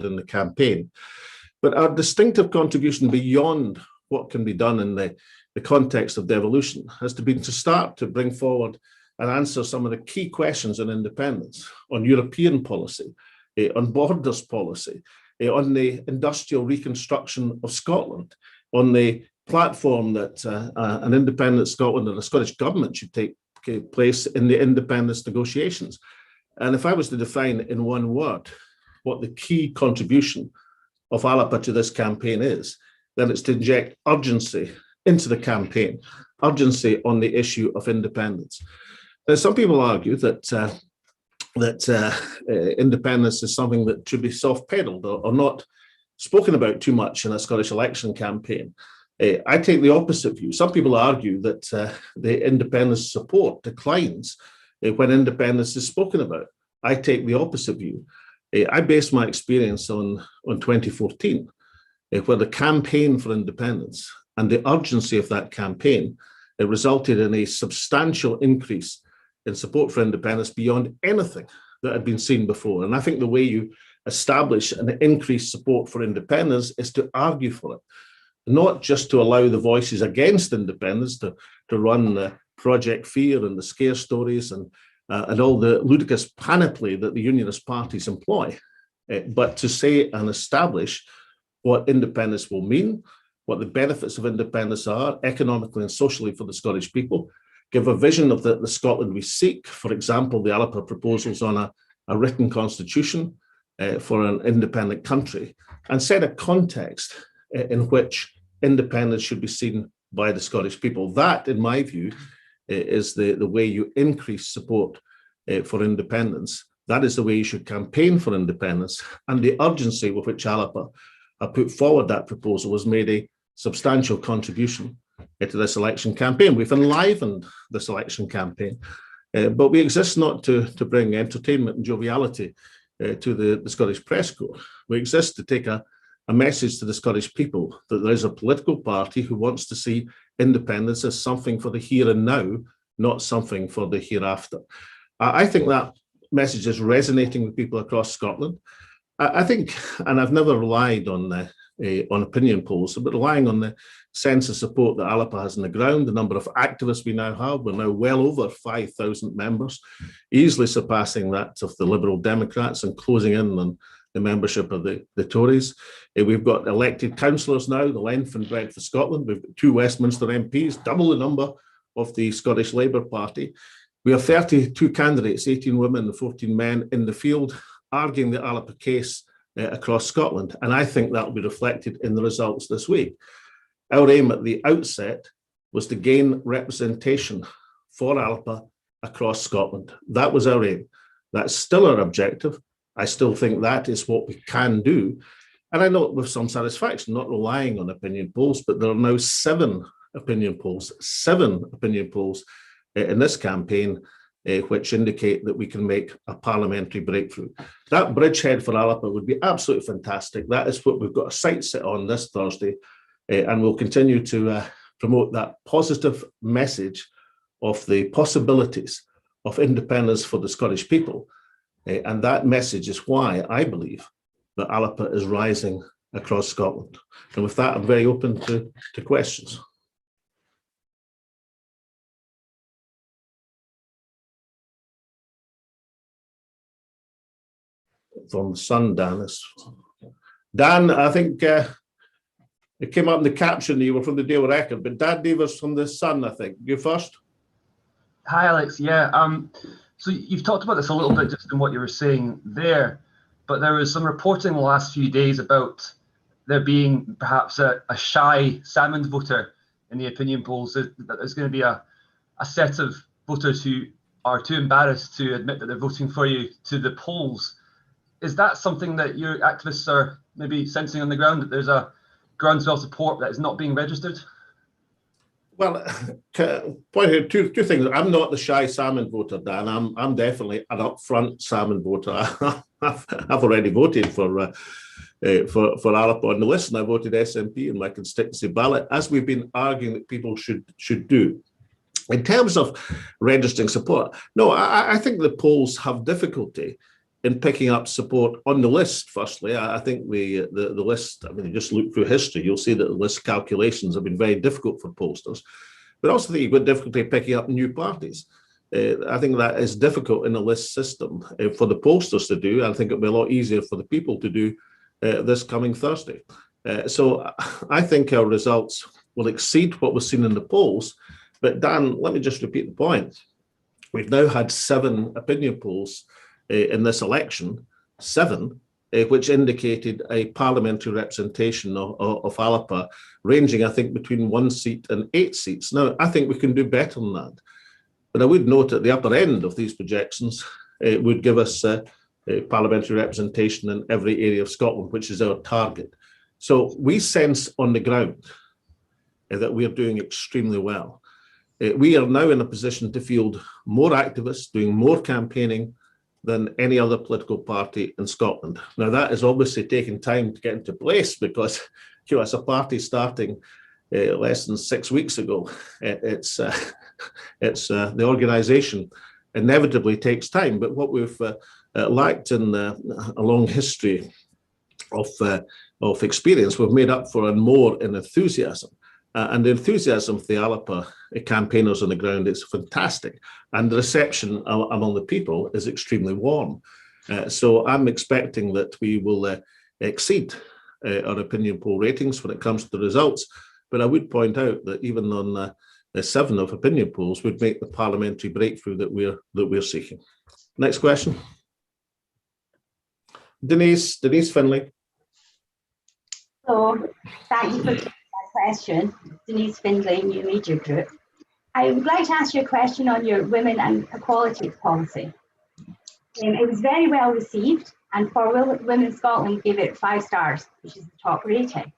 forward in the campaign. But our distinctive contribution beyond what can be done in the context of devolution has to be to start to bring forward and answer some of the key questions on independence, on European policy, on borders policy, on the industrial reconstruction of Scotland, on the platform that an independent Scotland and a Scottish government should take place in the independence negotiations. And if I was to define in one word what the key contribution of ALBA to this campaign is, then it's to inject urgency into the campaign, urgency on the issue of independence. Now, some people argue that independence is something that should be soft-pedaled or not spoken about too much in a Scottish election campaign. I take the opposite view. Some people argue that the independence support declines when independence is spoken about. I take the opposite view. I base my experience on 2014, where the campaign for independence and the urgency of that campaign resulted in a substantial increase in support for independence beyond anything that had been seen before. And I think the way you establish an increased support for independence is to argue for it, not just to allow the voices against independence to run the Project Fear and the scare stories and all the ludicrous panoply that the unionist parties employ, but to say and establish what independence will mean, what the benefits of independence are economically and socially for the Scottish people, give a vision of the Scotland we seek, for example, the ALBA proposals on a written constitution for an independent country, and set a context in which independence should be seen by the Scottish people. That, in my view, is the way you increase support for independence. That is the way you should campaign for independence. And the urgency with which ALBA put forward that proposal has made a substantial contribution to this election campaign. We've enlivened this election campaign, but we exist not to bring entertainment and joviality to the Scottish Press Corps. We exist to take a message to the Scottish people that there is a political party who wants to see independence as something for the here and now, not something for the hereafter. I think that message is resonating with people across Scotland. I think, and I've never relied on opinion polls, but relying on the sense of support that ALBA has on the ground, the number of activists we now have, we're now well over 5,000 members, easily surpassing that of the Liberal Democrats and closing in on the membership of the Tories. We've got elected councillors now, the length and breadth of Scotland. We've got 2 Westminster MPs, double the number of the Scottish Labour Party. We have 32 candidates, 18 women and 14 men in the field, arguing the ALBA case across Scotland. And I think that will be reflected in the results this week. Our aim at the outset was to gain representation for ALBA across Scotland. That was our aim. That's still our objective. I still think that is what we can do. And I know with some satisfaction, not relying on opinion polls, but there are now 7 opinion polls in this campaign, which indicate that we can make a parliamentary breakthrough. That bridgehead for ALBA would be absolutely fantastic. That is what we've got a sight set on this Thursday, and we'll continue to promote that positive message of the possibilities of independence for the Scottish people. And that message is why I believe that ALBA is rising across Scotland. And with that, I'm very open to questions. From the Sun, Dan. Dan, I think it came up in the caption you were from the Daily Record, but Dan Davis from the Sun, I think. You first. Hi, Alex. Yeah. So you've talked about this a little bit just in what you were saying there, but there was some reporting in the last few days about there being perhaps a shy Salmond voter in the opinion polls, that there's going to be a set of voters who are too embarrassed to admit that they're voting for you to the polls. Is that something that your activists are maybe sensing on the ground, that there's a groundswell support that is not being registered? Well, point here, two things. I'm not the shy Salmond voter, Dan. I'm definitely an upfront Salmond voter. I've already voted for ALBA on the list, and I voted SNP in my constituency ballot, as we've been arguing that people should do. In terms of registering support, no, I think the polls have difficulty in picking up support on the list. Firstly, I think the list, I mean, you just look through history, you'll see that the list calculations have been very difficult for pollsters. But I also think you've got difficulty picking up new parties. I think that is difficult in the list system for the pollsters to do. I think it'll be a lot easier for the people to do this coming Thursday. So I think our results will exceed what was seen in the polls. But Dan, let me just repeat the point. We've now had 7 opinion polls in this election, 7, which indicated a parliamentary representation of ALBA ranging, I think, between 1 seat and 8 seats. Now, I think we can do better than that. But I would note at the upper end of these projections, it would give us a parliamentary representation in every area of Scotland, which is our target. So we sense on the ground that we are doing extremely well. We are now in a position to field more activists, doing more campaigning than any other political party in Scotland. Now, that is obviously taking time to get into place because, you know, as a party starting less than 6 weeks ago, the organisation inevitably takes time. But what we've lacked in a long history of experience, we've made up for and more in enthusiasm. And the enthusiasm of the ALBA campaigners on the ground is fantastic. And the reception among the people is extremely warm. So I'm expecting that we will exceed our opinion poll ratings when it comes to the results. But I would point out that even on 7 of opinion polls would make the parliamentary breakthrough that we're seeking. Next question. Denise Findlay. So thank you for taking my question. Denise Findlay, New Media Group. I would like to ask you a question on your women and equality policy. It was very well received, and for Women in Scotland gave it 5 stars, which is the top rating.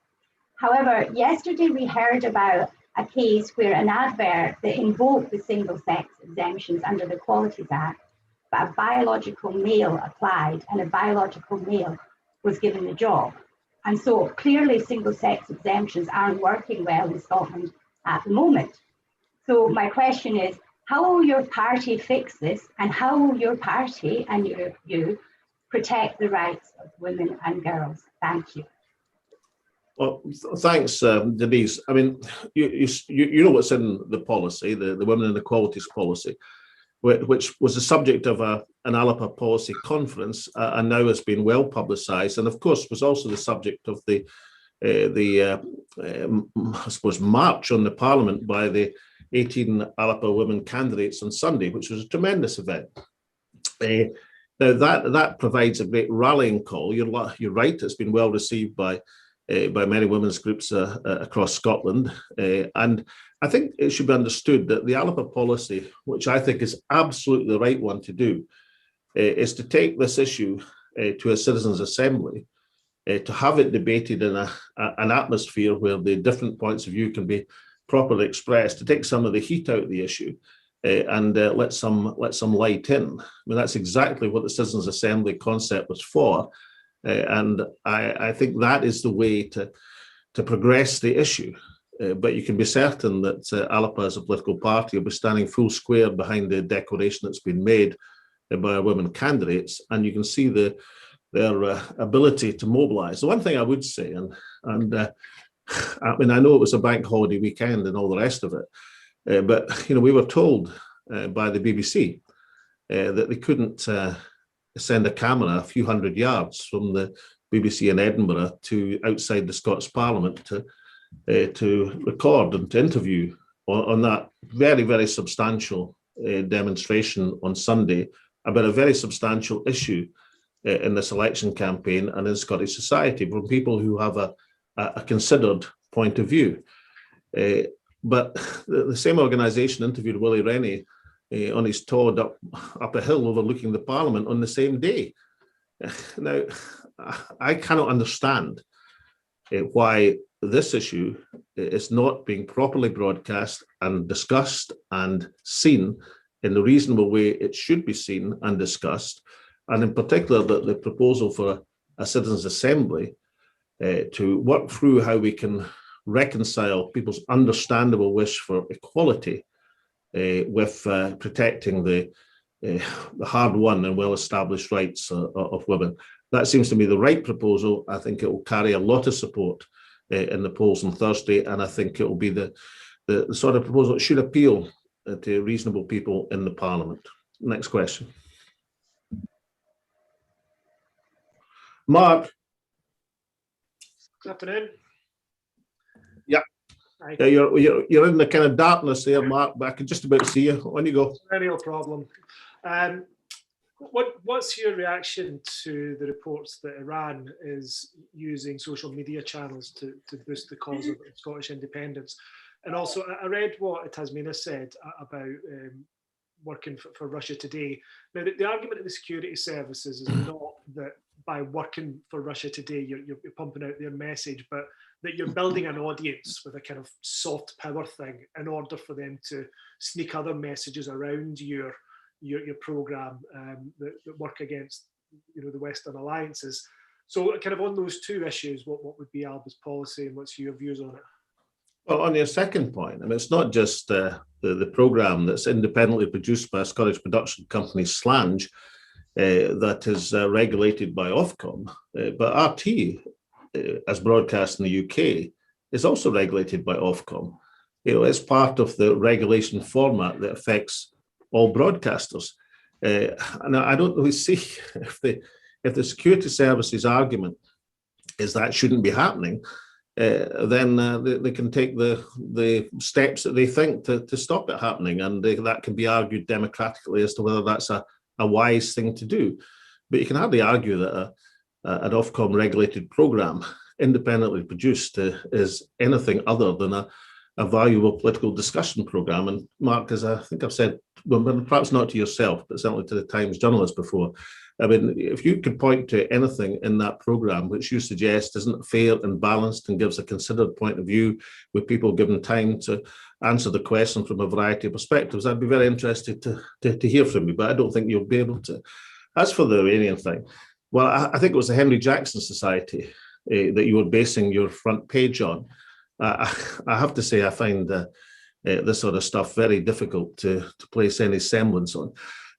However, yesterday we heard about a case where an advert that invoked the single-sex exemptions under the Equalities Act, but a biological male applied and a biological male was given the job. And so clearly single-sex exemptions aren't working well in Scotland at the moment. So my question is, how will your party fix this, and how will your party and you protect the rights of women and girls? Thank you. Well, thanks, Denise. I mean, you know what's in the policy, the Women and Equalities policy, which was the subject of an ALBA policy conference and now has been well publicised, and of course was also the subject of the I suppose march on the Parliament by the 18 ALBA women candidates on Sunday, which was a tremendous event. Now that provides a great rallying call. You're right; it's been well received by many women's groups across Scotland, and I think it should be understood that the ALBA policy, which I think is absolutely the right one to do, is to take this issue to a citizens' assembly, to have it debated in an atmosphere where the different points of view can be properly expressed, to take some of the heat out of the issue and let some light in. I mean, that's exactly what the citizens' assembly concept was for. And I think that is the way to progress the issue. But you can be certain that ALBA as a political party will be standing full square behind the declaration that's been made by our women candidates, and you can see their ability to mobilise. The one thing I would say, and I mean, I know it was a bank holiday weekend and all the rest of it, but you know, we were told by the BBC that they couldn't send a camera a few hundred yards from the BBC in Edinburgh to outside the Scots Parliament to record and to interview on that very, very substantial demonstration on Sunday about a very substantial issue in this election campaign and in Scottish society from people who have a considered point of view. But the same organisation interviewed Willie Rennie on his Todd up a hill overlooking the Parliament on the same day. Now, I cannot understand why this issue is not being properly broadcast and discussed and seen in the reasonable way it should be seen and discussed, and in particular the proposal for a citizens' assembly to work through how we can reconcile people's understandable wish for equality with protecting the the hard-won and well-established rights of women. That seems to me the right proposal. I think it will carry a lot of support in the polls on Thursday, and I think it will be the sort of proposal that should appeal to reasonable people in the Parliament. Next question. Mark. Good afternoon. Yeah. Hi. Yeah, you're in the kind of darkness there, Mark, but I can just about see you. On you go. No problem. What's your reaction to the reports that Iran is using social media channels to boost the cause of Scottish independence? And also, I read what Tasmina said about working for Russia Today. Now, the argument of the security services is not that by working for Russia Today, you're pumping out their message, but that you're building an audience with a kind of soft power thing in order for them to sneak other messages around your program that work against the Western alliances. So kind of on those two issues, what would be ALBA's policy and what's your views on it? Well, on your second point, I mean, it's not just the programme that's independently produced by a Scottish production company, Slange, that is regulated by Ofcom, but RT, as broadcast in the UK, is also regulated by Ofcom. It's part of the regulation format that affects all broadcasters. And I don't really see if the security services argument is that shouldn't be happening, then they can take the steps that they think to stop it happening, and that can be argued democratically as to whether that's a wise thing to do. But you can hardly argue that an Ofcom regulated programme, independently produced, is anything other than a valuable political discussion programme. And Mark, as I think I've said, well, perhaps not to yourself, but certainly to the Times journalist before, I mean, if you could point to anything in that programme which you suggest isn't fair and balanced and gives a considered point of view with people given time to answer the question from a variety of perspectives, I'd be very interested to hear from you, but I don't think you'll be able to. As for the Iranian thing, well, I think it was the Henry Jackson Society that you were basing your front page on. I have to say I find this sort of stuff very difficult to place any semblance on.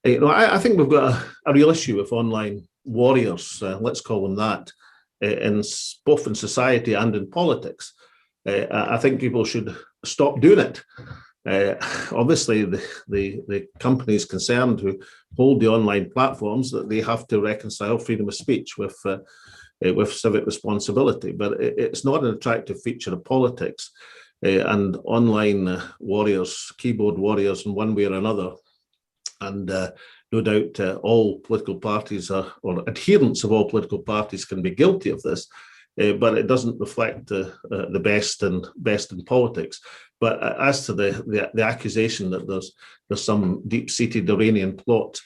I think we've got a real issue with online warriors, let's call them that, both in society and in politics. I think people should stop doing it. Obviously, the companies concerned who hold the online platforms, that they have to reconcile freedom of speech with civic responsibility, but it's not an attractive feature of politics. And online warriors, keyboard warriors in one way or another, and no doubt all political parties or adherents of all political parties can be guilty of this, but it doesn't reflect the best in politics. But as to the accusation that there's some deep-seated Iranian plot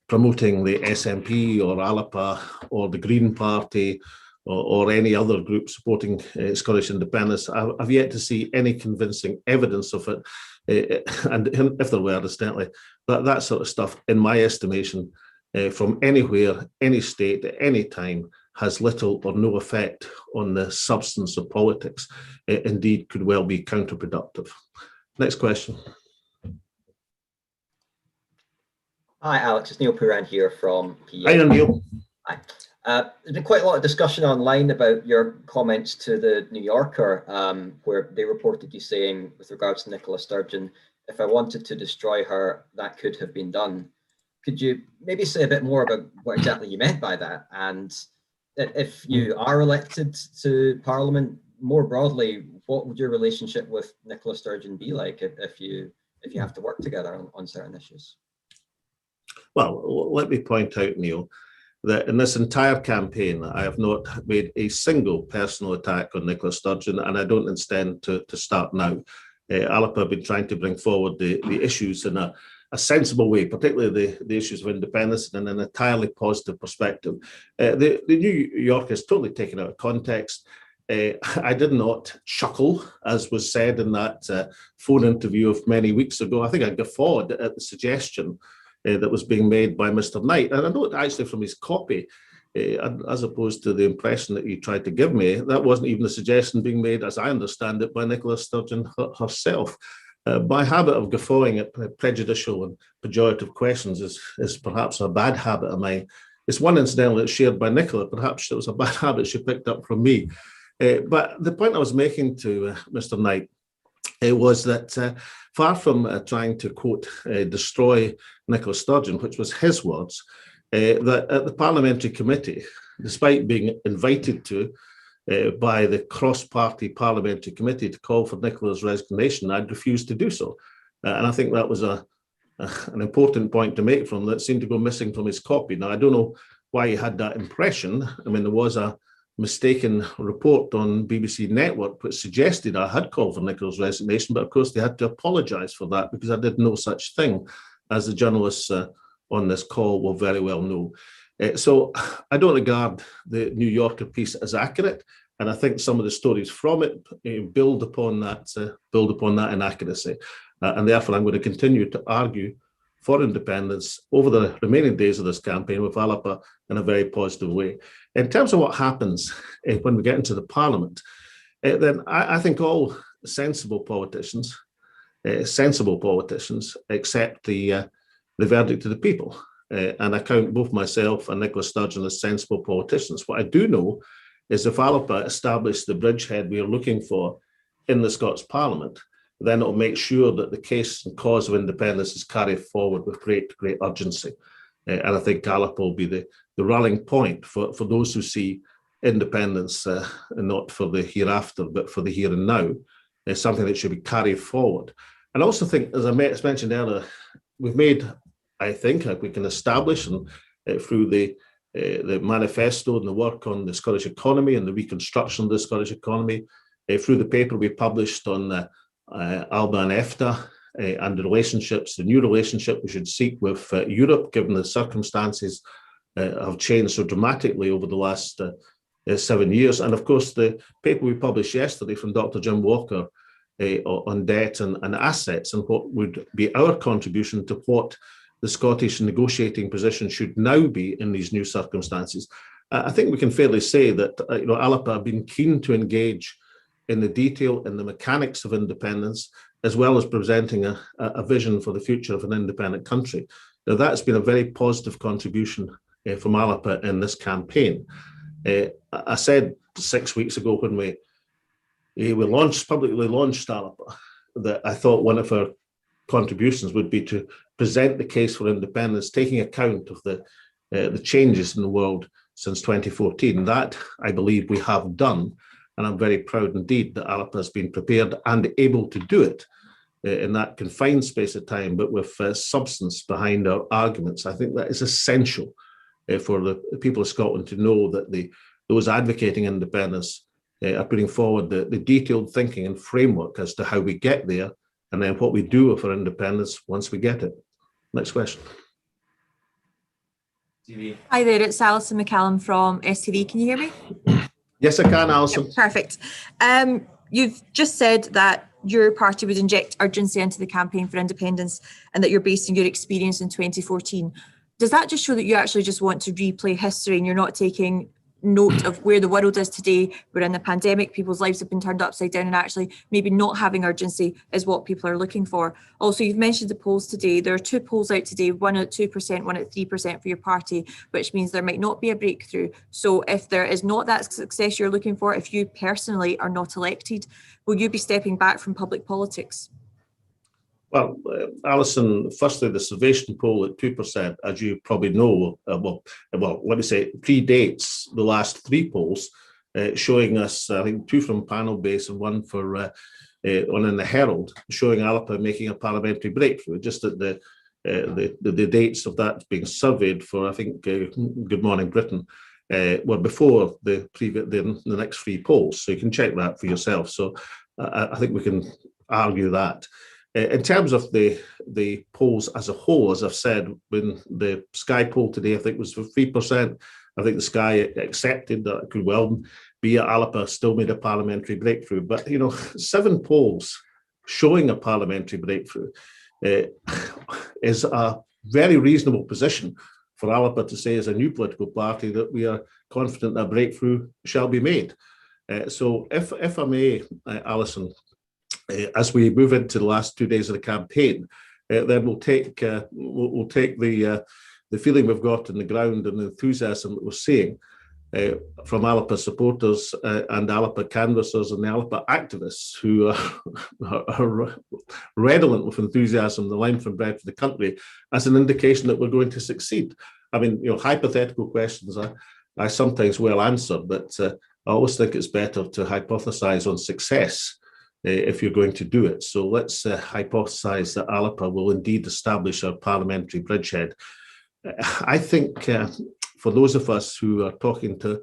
promoting the SNP or ALBA or the Green Party or any other group supporting Scottish independence, I've yet to see any convincing evidence of it. And if there were, distinctly, that sort of stuff, in my estimation, from anywhere, any state, at any time, has little or no effect on the substance of politics. Indeed, could well be counterproductive. Next question. Hi, Alex. It's Neil Puran here from PA. Hi, Neil. Hi. There's been quite a lot of discussion online about your comments to the New Yorker, where they reported you saying, with regards to Nicola Sturgeon, if I wanted to destroy her, that could have been done. Could you maybe say a bit more about what exactly you meant by that? And if you are elected to Parliament, more broadly, what would your relationship with Nicola Sturgeon be like if you have to work together on certain issues? Well, let me point out, Neil, that in this entire campaign, I have not made a single personal attack on Nicola Sturgeon, and I don't intend to start now. ALBA have been trying to bring forward the issues in a sensible way, particularly the issues of independence, in an entirely positive perspective. The New Yorker is totally taken out of context. I did not chuckle, as was said in that phone interview of many weeks ago. I think I guffawed at the suggestion that was being made by Mr. Knight. And I know actually from his copy, as opposed to the impression that you tried to give me, that wasn't even a suggestion being made, as I understand it, by Nicola Sturgeon herself. My habit of guffawing at prejudicial and pejorative questions is perhaps a bad habit of mine. It's one incidentally that's shared by Nicola. Perhaps it was a bad habit she picked up from me. But the point I was making to Mr. Knight was that far from trying to, quote, destroy Nicola Sturgeon, which was his words, that at the parliamentary committee, despite being invited to by the cross-party parliamentary committee to call for Nicola's resignation, I'd refused to do so. And I think that was an important point to make from that seemed to go missing from his copy. Now, I don't know why he had that impression. I mean, there was a mistaken report on BBC Network which suggested I had called for Nicola's resignation, but of course they had to apologise for that because I did no such thing, as the journalists on this call will very well know. So I don't regard the New Yorker piece as accurate, and I think some of the stories from it build upon that inaccuracy, and therefore I'm going to continue to argue for independence over the remaining days of this campaign with ALBA in a very positive way. In terms of what happens when we get into the Parliament, then I think all sensible politicians accept the verdict of the people. And I count both myself and Nicola Sturgeon as sensible politicians. What I do know is if ALBA established the bridgehead we are looking for in the Scots Parliament, then it'll make sure that the case and cause of independence is carried forward with great urgency. And I think ALBA will be the rallying point for those who see independence not for the hereafter, but for the here and now, is something that should be carried forward. And I also think, as I mentioned earlier, we've made, I think, we can establish and through the manifesto and the work on the Scottish economy and the reconstruction of the Scottish economy, through the paper we published on ALBA and EFTA and the relationships, the new relationship we should seek with Europe, given the circumstances have changed so dramatically over the last 7 years. And of course, the paper we published yesterday from Dr. Jim Walker on debt and assets and what would be our contribution to what the Scottish negotiating position should now be in these new circumstances. I think we can fairly say that ALBA have been keen to engage in the detail and the mechanics of independence, as well as presenting a vision for the future of an independent country. Now, that's been a very positive contribution from ALBA in this campaign. I said 6 weeks ago when we publicly launched ALBA that I thought one of our contributions would be to present the case for independence, taking account of the changes in the world since 2014. That, I believe, we have done, and I'm very proud indeed that ALBA has been prepared and able to do it in that confined space of time, but with substance behind our arguments. I think that is essential for the people of Scotland to know that those advocating independence are putting forward the detailed thinking and framework as to how we get there, and then what we do with our independence once we get it. Next question. Hi there, it's Alison McCallum from STV. Can you hear me? Yes, I can, Alison. Yep, perfect. You've just said that your party would inject urgency into the campaign for independence and that you're basing your experience in 2014. Does that just show that you actually just want to replay history and you're not taking note of where the world is today? We're in the pandemic, people's lives have been turned upside down, and actually maybe not having urgency is what people are looking for. Also, you've mentioned the polls today. There are 2 polls out today, one at 2%, one at 3% for your party, which means there might not be a breakthrough. So if there is not that success you're looking for, if you personally are not elected, will you be stepping back from public politics? Well, Alison, firstly, the Salvation poll at 2%, as you probably know, let me say, predates the last 3 polls, showing us, I think, 2 from Panel Base and 1 for one in the Herald, showing ALBA making a parliamentary breakthrough. Just at the dates of that being surveyed for, I think, Good Morning Britain, were before the next 3 polls. So you can check that for yourself. So I think we can argue that. In terms of the polls as a whole, as I've said, when the Sky poll today, I think was for 3%, I think the Sky accepted that it could well be ALBA still made a parliamentary breakthrough. But, 7 polls showing a parliamentary breakthrough is a very reasonable position for ALBA to say as a new political party that we are confident that breakthrough shall be made. So if I may, Alison, as we move into the last 2 days of the campaign, then we'll take the feeling we've got in the ground and the enthusiasm that we're seeing from ALBA supporters and ALBA canvassers and the ALBA activists who are redolent with enthusiasm, the line from bread for the country, as an indication that we're going to succeed. I mean, hypothetical questions I sometimes will answer, but I always think it's better to hypothesize on success if you're going to do it. So let's hypothesize that ALBA will indeed establish a parliamentary bridgehead. I think for those of us who are talking to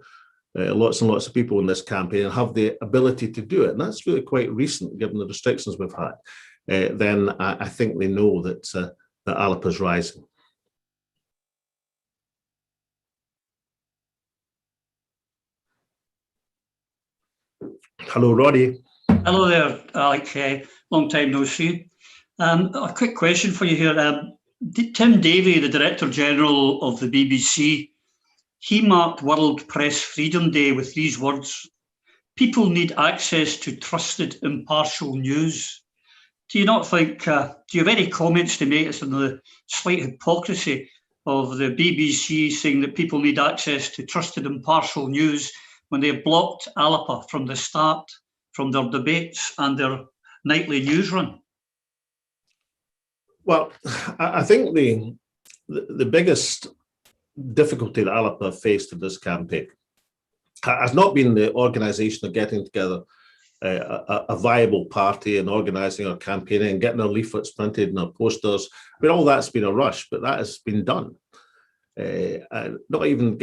lots and lots of people in this campaign and have the ability to do it, and that's really quite recent given the restrictions we've had, then I think they know that ALBA is rising. Hello, Roddy. Hello there, Alex. Long time no see. A quick question for you here. Tim Davie, the Director General of the BBC, he marked World Press Freedom Day with these words: "People need access to trusted, impartial news." Do you not think, do you have any comments to make on the slight hypocrisy of the BBC saying that people need access to trusted, impartial news when they have blocked ALBA from the start, from their debates and their nightly news run? Well, I think the biggest difficulty that ALBA faced in this campaign has not been the organisation of getting together a viable party and organising our campaign and getting our leaflets printed and our posters. I mean, all that's been a rush, but that has been done. Not even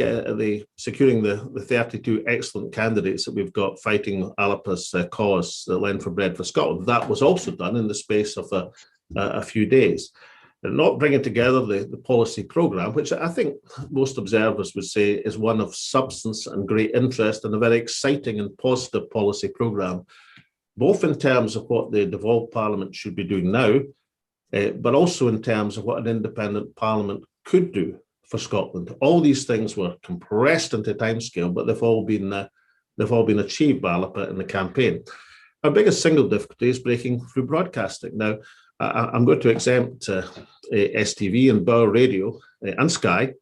securing the 32 excellent candidates that we've got fighting ALBA's cause, the Lend for Bread for Scotland. That was also done in the space of a few days. And not bringing together the policy programme, which I think most observers would say is one of substance and great interest and a very exciting and positive policy programme, both in terms of what the devolved Parliament should be doing now, but also in terms of what an independent Parliament could do for Scotland. All these things were compressed into timescale, but they've all been achieved by ALBA in the campaign. Our biggest single difficulty is breaking through broadcasting. Now, I'm going to exempt STV and Bauer Radio and Sky,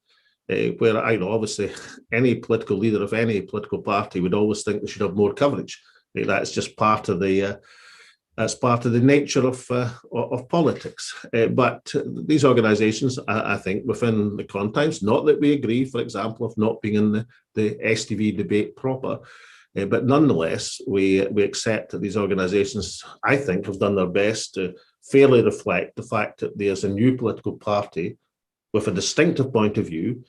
where obviously any political leader of any political party would always think they should have more coverage. That's just part of the nature of politics. But these organisations, I think, within the confines, not that we agree, for example, of not being in the STV debate proper, but nonetheless, we accept that these organisations, I think, have done their best to fairly reflect the fact that there's a new political party with a distinctive point of view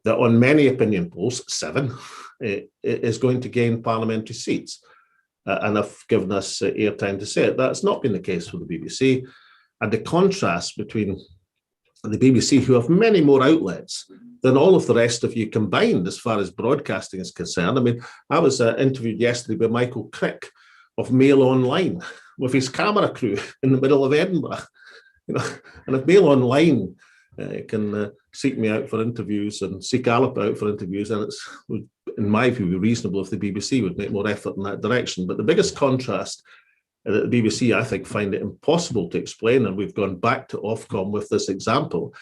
that on many opinion polls, 7, is going to gain parliamentary seats. And have given us airtime to say it. That's not been the case for the BBC. And the contrast between the BBC, who have many more outlets than all of the rest of you combined as far as broadcasting is concerned. I mean, I was interviewed yesterday by Michael Crick of Mail Online with his camera crew in the middle of Edinburgh. And if Mail Online can seek me out for interviews and seek ALBA out for interviews, and it's, in my view, reasonable if the BBC would make more effort in that direction. But the biggest contrast that the BBC, I think, find it impossible to explain, and we've gone back to Ofcom with this example,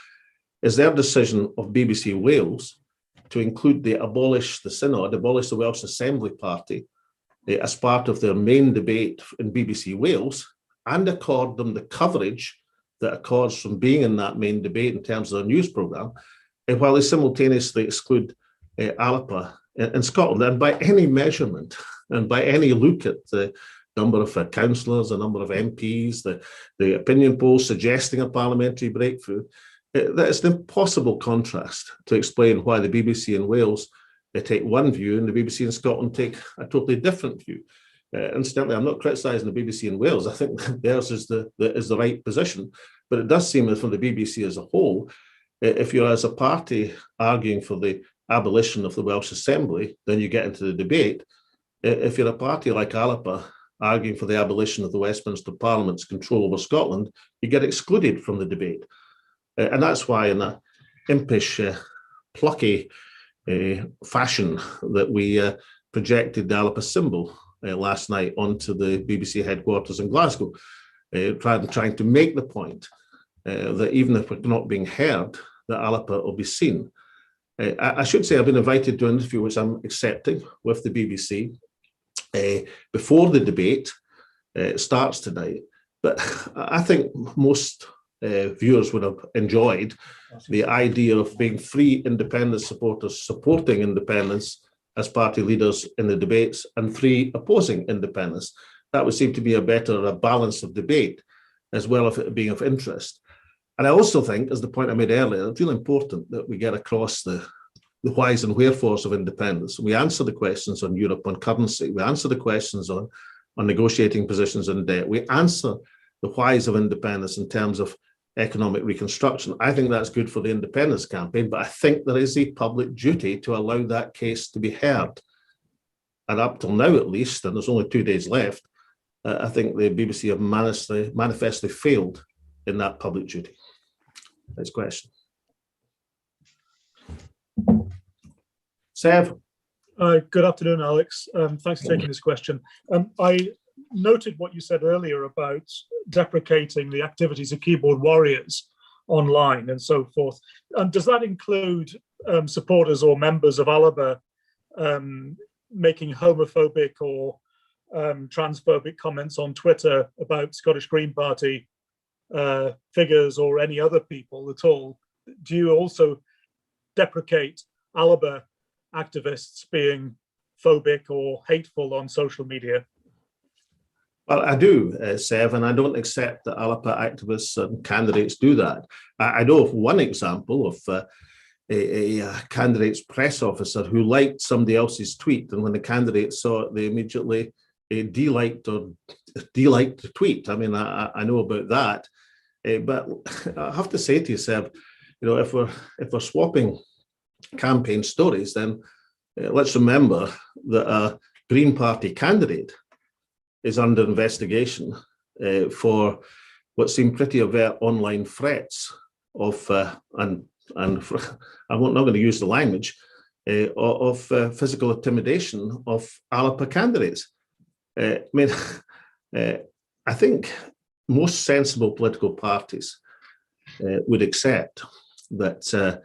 is their decision of BBC Wales to include the Abolish the Synod, Abolish the Welsh Assembly Party, as part of their main debate in BBC Wales, and accord them the coverage that accords from being in that main debate in terms of their news programme, while they simultaneously exclude ALBA in Scotland. And by any measurement, and by any look at the number of councillors, the number of MPs, the opinion polls suggesting a parliamentary breakthrough, that is an impossible contrast to explain why the BBC in Wales take one view and the BBC in Scotland take a totally different view. Incidentally, I'm not criticising the BBC in Wales. I think theirs is the right position, but it does seem that for the BBC as a whole, if you're as a party arguing for the abolition of the Welsh Assembly, then you get into the debate. If you're a party like ALBA arguing for the abolition of the Westminster Parliament's control over Scotland, you get excluded from the debate. And that's why in a impish, plucky fashion that we projected the ALBA symbol last night onto the BBC headquarters in Glasgow, trying to make the point that even if we're not being heard, that ALBA will be seen. I should say I've been invited to an interview, which I'm accepting, with the BBC before the debate starts tonight. But I think most viewers would have enjoyed the idea of being free independent supporters supporting independence as party leaders in the debates and free opposing independence. That would seem to be a better balance of debate, as well as it being of interest. And I also think, as the point I made earlier, it's really important that we get across the whys and wherefores of independence. We answer the questions on Europe, on currency. We answer the questions on negotiating positions on debt. We answer the whys of independence in terms of economic reconstruction. I think that's good for the independence campaign, but I think there is a public duty to allow that case to be heard. And up till now, at least, and there's only 2 days left, I think the BBC have manifestly failed in that public duty. Next question. Sev. Good afternoon, Alex. Thanks for taking this question. I noted what you said earlier about deprecating the activities of keyboard warriors online and so forth. Does that include supporters or members of ALBA making homophobic or transphobic comments on Twitter about Scottish Green Party figures or any other people at all? Do you also deprecate ALBA activists being phobic or hateful on social media? Well, I do, Sev, and I don't accept that ALBA activists and candidates do that. I know of one example of a candidate's press officer who liked somebody else's tweet, and when the candidate saw it, they immediately deliked the tweet. I mean, I know about that, but I have to say to you, Seb, you know, if we're swapping campaign stories, then let's remember that a Green Party candidate is under investigation for what seem pretty overt online threats of and I'm not going to use the language of physical intimidation of ALBA candidates. I mean, I think most sensible political parties would accept that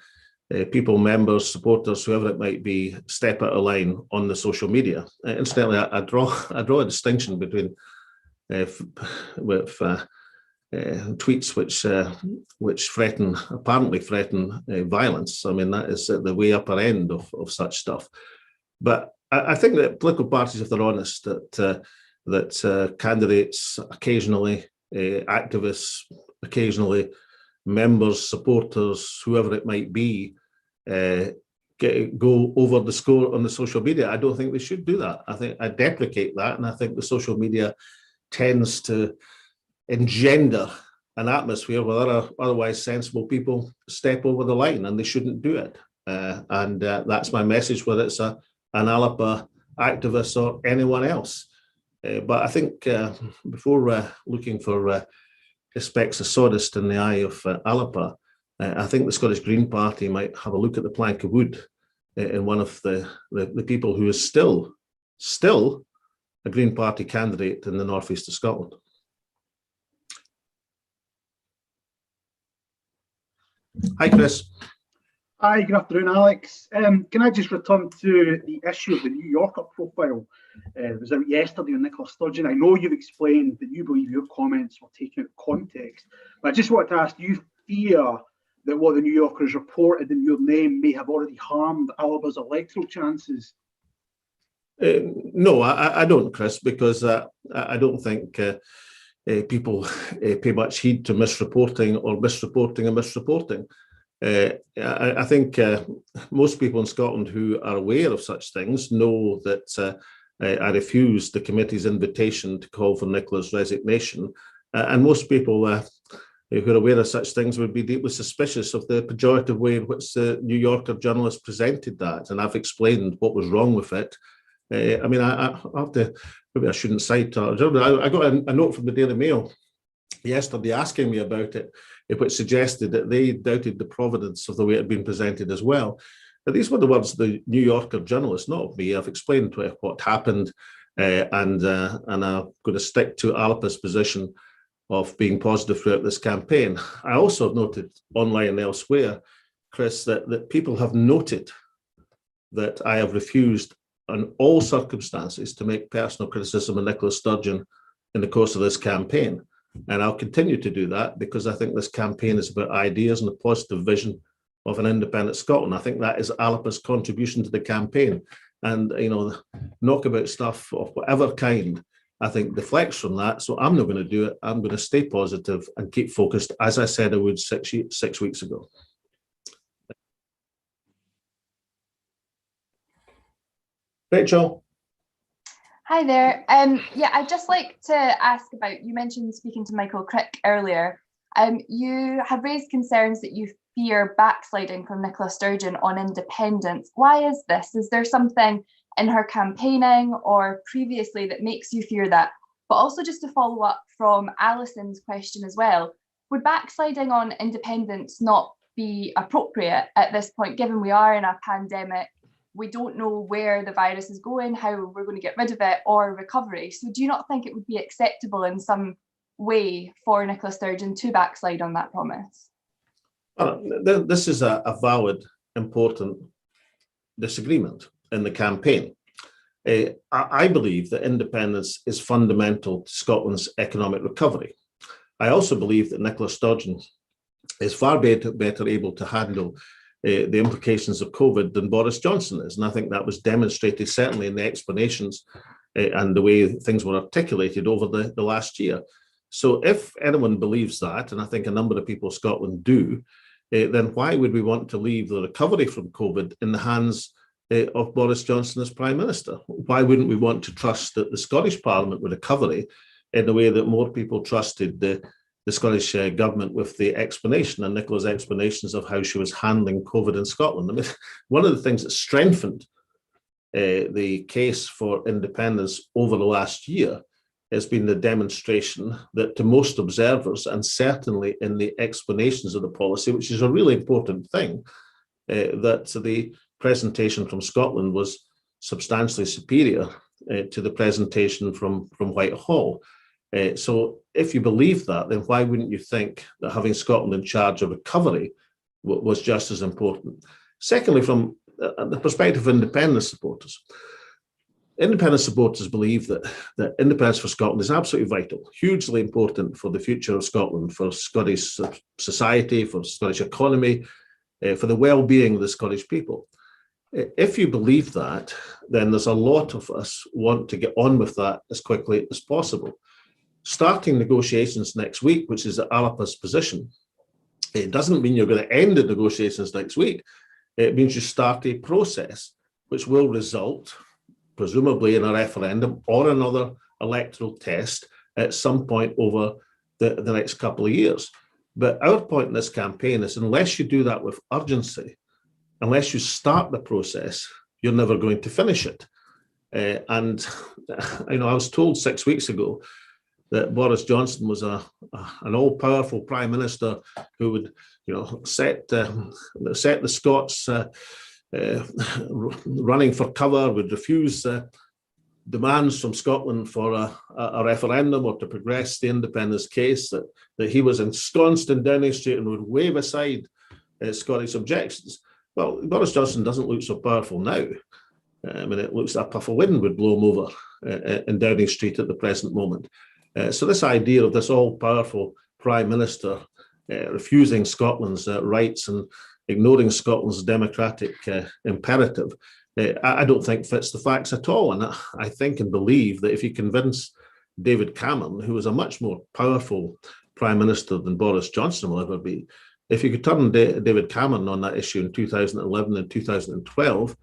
people, members, supporters, whoever it might be, step out of line on the social media. Incidentally, I draw a distinction between tweets which apparently threaten violence. I mean, that is at the way upper end of such stuff. But I think that political parties, if they're honest, that candidates occasionally, activists occasionally, members, supporters, whoever it might be, go over the score on the social media. I don't think they should do that. I think I deprecate that, and I think the social media tends to engender an atmosphere where otherwise sensible people step over the line, and they shouldn't do it. And that's my message, whether it's an ALBA activist or anyone else. But I think before looking for specks of sawdust in the eye of ALBA, I think the Scottish Green Party might have a look at the plank of wood in one of the people who is still a Green Party candidate in the northeast of Scotland. Hi, Chris. Hi, good afternoon, Alex. Can I just return to the issue of the New Yorker profile? It was out yesterday on Nicola Sturgeon. I know you've explained that you believe your comments were taken out of context, but I just wanted to ask, do you fear that what the New Yorker has reported in your name may have already harmed ALBA's electoral chances? No, I don't, Chris, because I don't think people pay much heed to misreporting or misreporting and misreporting. I think most people in Scotland who are aware of such things know that I refused the committee's invitation to call for Nicola's resignation. And most people who are aware of such things would be deeply suspicious of the pejorative way in which the New Yorker journalist presented that. And I've explained what was wrong with it. I mean, I have to, maybe I shouldn't cite, I got a note from the Daily Mail yesterday asking me about it, which suggested that they doubted the providence of the way it had been presented as well. But these were the words of the New Yorker journalist, not of me. I've explained what happened. and I'm going to stick to ALBA's position of being positive throughout this campaign. I also have noted online and elsewhere, Chris, that people have noted that I have refused in all circumstances to make personal criticism of Nicola Sturgeon in the course of this campaign. And I'll continue to do that because I think this campaign is about ideas and a positive vision of an independent Scotland. I think that is ALBA's contribution to the campaign. And, knockabout stuff of whatever kind, I think deflects from that. So I'm not going to do it. I'm going to stay positive and keep focused, as I said I would 6 weeks ago. Rachel. Hi there. Yeah, I'd just like to ask about, you mentioned speaking to Michael Crick earlier. You have raised concerns that you fear backsliding from Nicola Sturgeon on independence. Why is this? Is there something in her campaigning or previously that makes you fear that? But also just to follow up from Alison's question as well, would backsliding on independence not be appropriate at this point, given we are in a pandemic? We don't know where the virus is going, how we're going to get rid of it, or recovery. So do you not think it would be acceptable in some way for Nicola Sturgeon to backslide on that promise? This is a valid, important disagreement in the campaign. I believe that independence is fundamental to Scotland's economic recovery. I also believe that Nicola Sturgeon is far better able to handle the implications of COVID than Boris Johnson is. And I think that was demonstrated certainly in the explanations and the way things were articulated over the last year. So if anyone believes that, and I think a number of people in Scotland do, then why would we want to leave the recovery from COVID in the hands of Boris Johnson as Prime Minister? Why wouldn't we want to trust that the Scottish Parliament would recovery in the way that more people trusted the Scottish government with the explanation and Nicola's explanations of how she was handling COVID in Scotland? I mean, one of the things that strengthened the case for independence over the last year has been the demonstration that to most observers, and certainly in the explanations of the policy, which is a really important thing, that the presentation from Scotland was substantially superior to the presentation from Whitehall. So if you believe that, then why wouldn't you think that having Scotland in charge of recovery was just as important? Secondly, from the perspective of independence supporters believe that independence for Scotland is absolutely vital, hugely important for the future of Scotland, for Scottish society, for Scottish economy, for the well-being of the Scottish people. If you believe that, then there's a lot of us want to get on with that as quickly as possible. Starting negotiations next week, which is ALBA's position, it doesn't mean you're going to end the negotiations next week. It means you start a process which will result, presumably, in a referendum or another electoral test at some point over the next couple of years. But our point in this campaign is unless you do that with urgency, unless you start the process, you're never going to finish it. And I was told 6 weeks ago that Boris Johnson was an all-powerful prime minister who would, set the Scots running for cover, would refuse demands from Scotland for a referendum or to progress the independence case, that he was ensconced in Downing Street and would wave aside Scottish objections. Well, Boris Johnson doesn't look so powerful now. I mean, it looks like a puff of wind would blow him over in Downing Street at the present moment. So this idea of this all-powerful Prime Minister refusing Scotland's rights and ignoring Scotland's democratic imperative, I don't think fits the facts at all. And I think and believe that if you convince David Cameron, who is a much more powerful Prime Minister than Boris Johnson will ever be, if you could turn David Cameron on that issue in 2011 and 2012,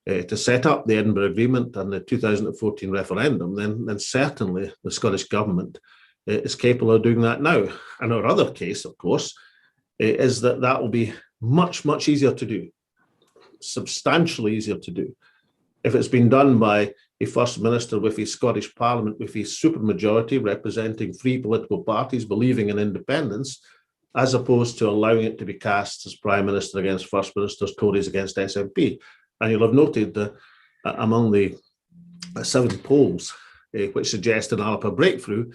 to set up the Edinburgh Agreement and the 2014 referendum, then certainly the Scottish Government is capable of doing that now. And our other case, of course, is that will be much, much easier to do, substantially easier to do, if it's been done by a First Minister with a Scottish Parliament with a supermajority representing three political parties believing in independence, as opposed to allowing it to be cast as Prime Minister against First Ministers, Tories against SNP. And you'll have noted that among the 7 polls which suggest an ALBA breakthrough.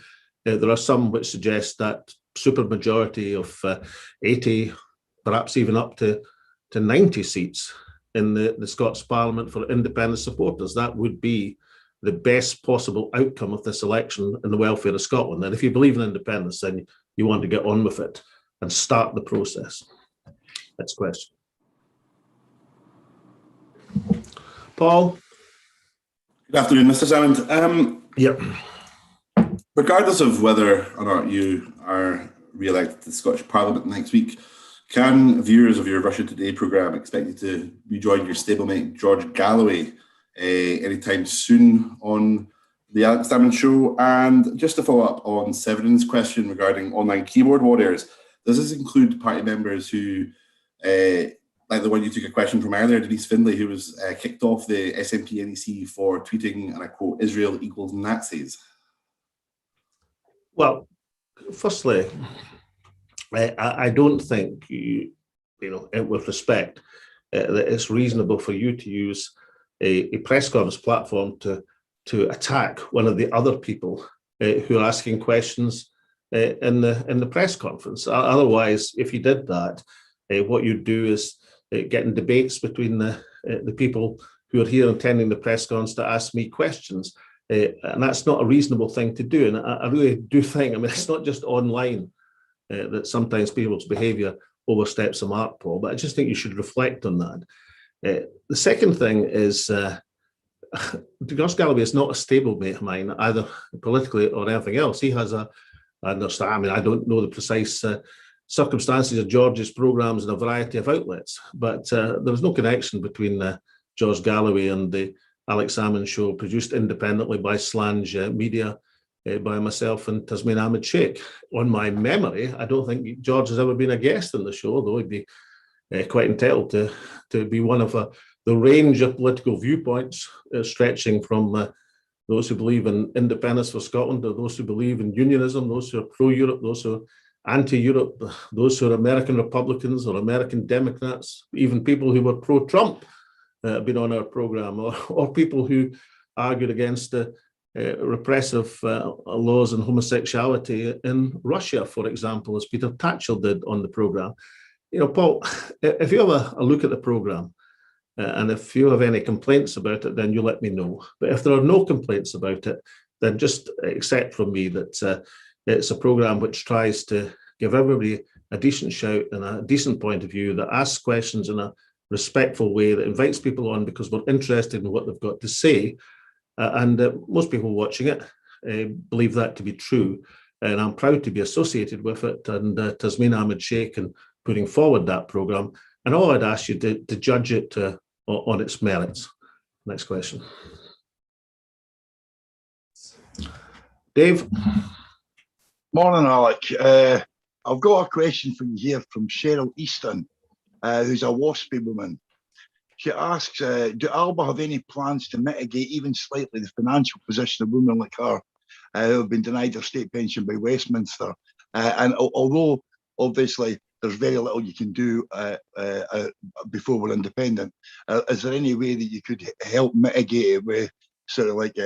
There are some which suggest that supermajority of 80, perhaps even up to 90 seats in the Scots Parliament for independent supporters. That would be the best possible outcome of this election and the welfare of Scotland. And if you believe in independence, then you want to get on with it and start the process. Next question. Paul. Good afternoon, Mr. Salmond. Yep. Regardless of whether or not you are re-elected to the Scottish Parliament next week, can viewers of your Russia Today programme expect you to rejoin your stablemate George Galloway anytime soon on the Alex Salmond Show? And just to follow up on Severin's question regarding online keyboard warriors, does this include party members who, like the one you took a question from earlier, Denise Findlay, who was kicked off the SNP NEC for tweeting, and I quote, "Israel equals Nazis"? Well, firstly, I don't think with respect, that it's reasonable for you to use a press conference platform to attack one of the other people who are asking questions in the press conference. Otherwise, if you did that, what you'd do is get in debates between the people who are here attending the press conference to ask me questions. And that's not a reasonable thing to do. And I really do think, it's not just online that sometimes people's behaviour oversteps the mark, Paul, but I just think you should reflect on that. The second thing is, George Galloway is not a stablemate of mine, either politically or anything else. He has I don't know the precise circumstances of George's programmes in a variety of outlets, but there was no connection between George Galloway and the Alex Salmond Show, produced independently by Slange Media, by myself and Tasmin Ahmed Sheikh. On my memory, I don't think George has ever been a guest on the show, although he'd be quite entitled to be one of the range of political viewpoints stretching from those who believe in independence for Scotland, to those who believe in unionism, those who are pro-Europe, those who are anti-Europe, those who are American Republicans or American Democrats, even people who were pro-Trump been on our programme, or people who argued against the repressive laws on homosexuality in Russia, for example, as Peter Tatchell did on the programme. Paul, if you have a look at the programme, and if you have any complaints about it, then you let me know. But if there are no complaints about it, then just accept from me that it's a programme which tries to give everybody a decent shout and a decent point of view, that asks questions in a respectful way, that invites people on because we're interested in what they've got to say. And most people watching it believe that to be true. And I'm proud to be associated with it, and Tasmin Ahmed Sheikh, and putting forward that programme. And all I'd ask you to judge it on its merits. Next question. Dave. Morning, Alec. I've got a question for you here from Cheryl Easton, who's a WASPy woman. She asks, do ALBA have any plans to mitigate even slightly the financial position of women like her who have been denied their state pension by Westminster? And although obviously there's very little you can do before we're independent, is there any way that you could help mitigate it with sort of like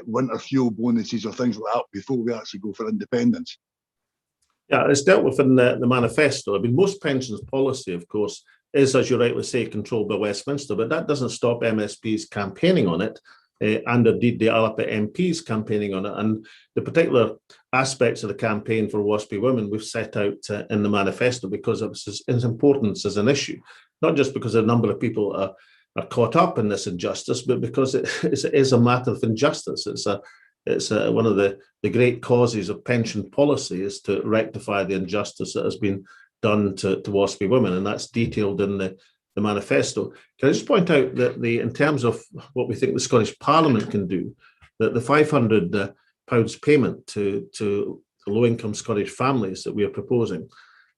winter fuel bonuses or things like that before we actually go for independence? Yeah, it's dealt with in the manifesto. Most pensions policy, of course, is, as you rightly say, controlled by Westminster, but that doesn't stop MSPs campaigning on it, and indeed the ALBA MPs campaigning on it. And the particular aspects of the campaign for WASPy women we've set out in the manifesto because of its importance as an issue, not just because a number of people are caught up in this injustice, but because it is a matter of injustice. It's one of the great causes of pension policy is to rectify the injustice that has been done to WASPy women, and that's detailed in the manifesto. Can I just point out that in terms of what we think the Scottish Parliament can do, that the £500 payment to low-income Scottish families that we are proposing,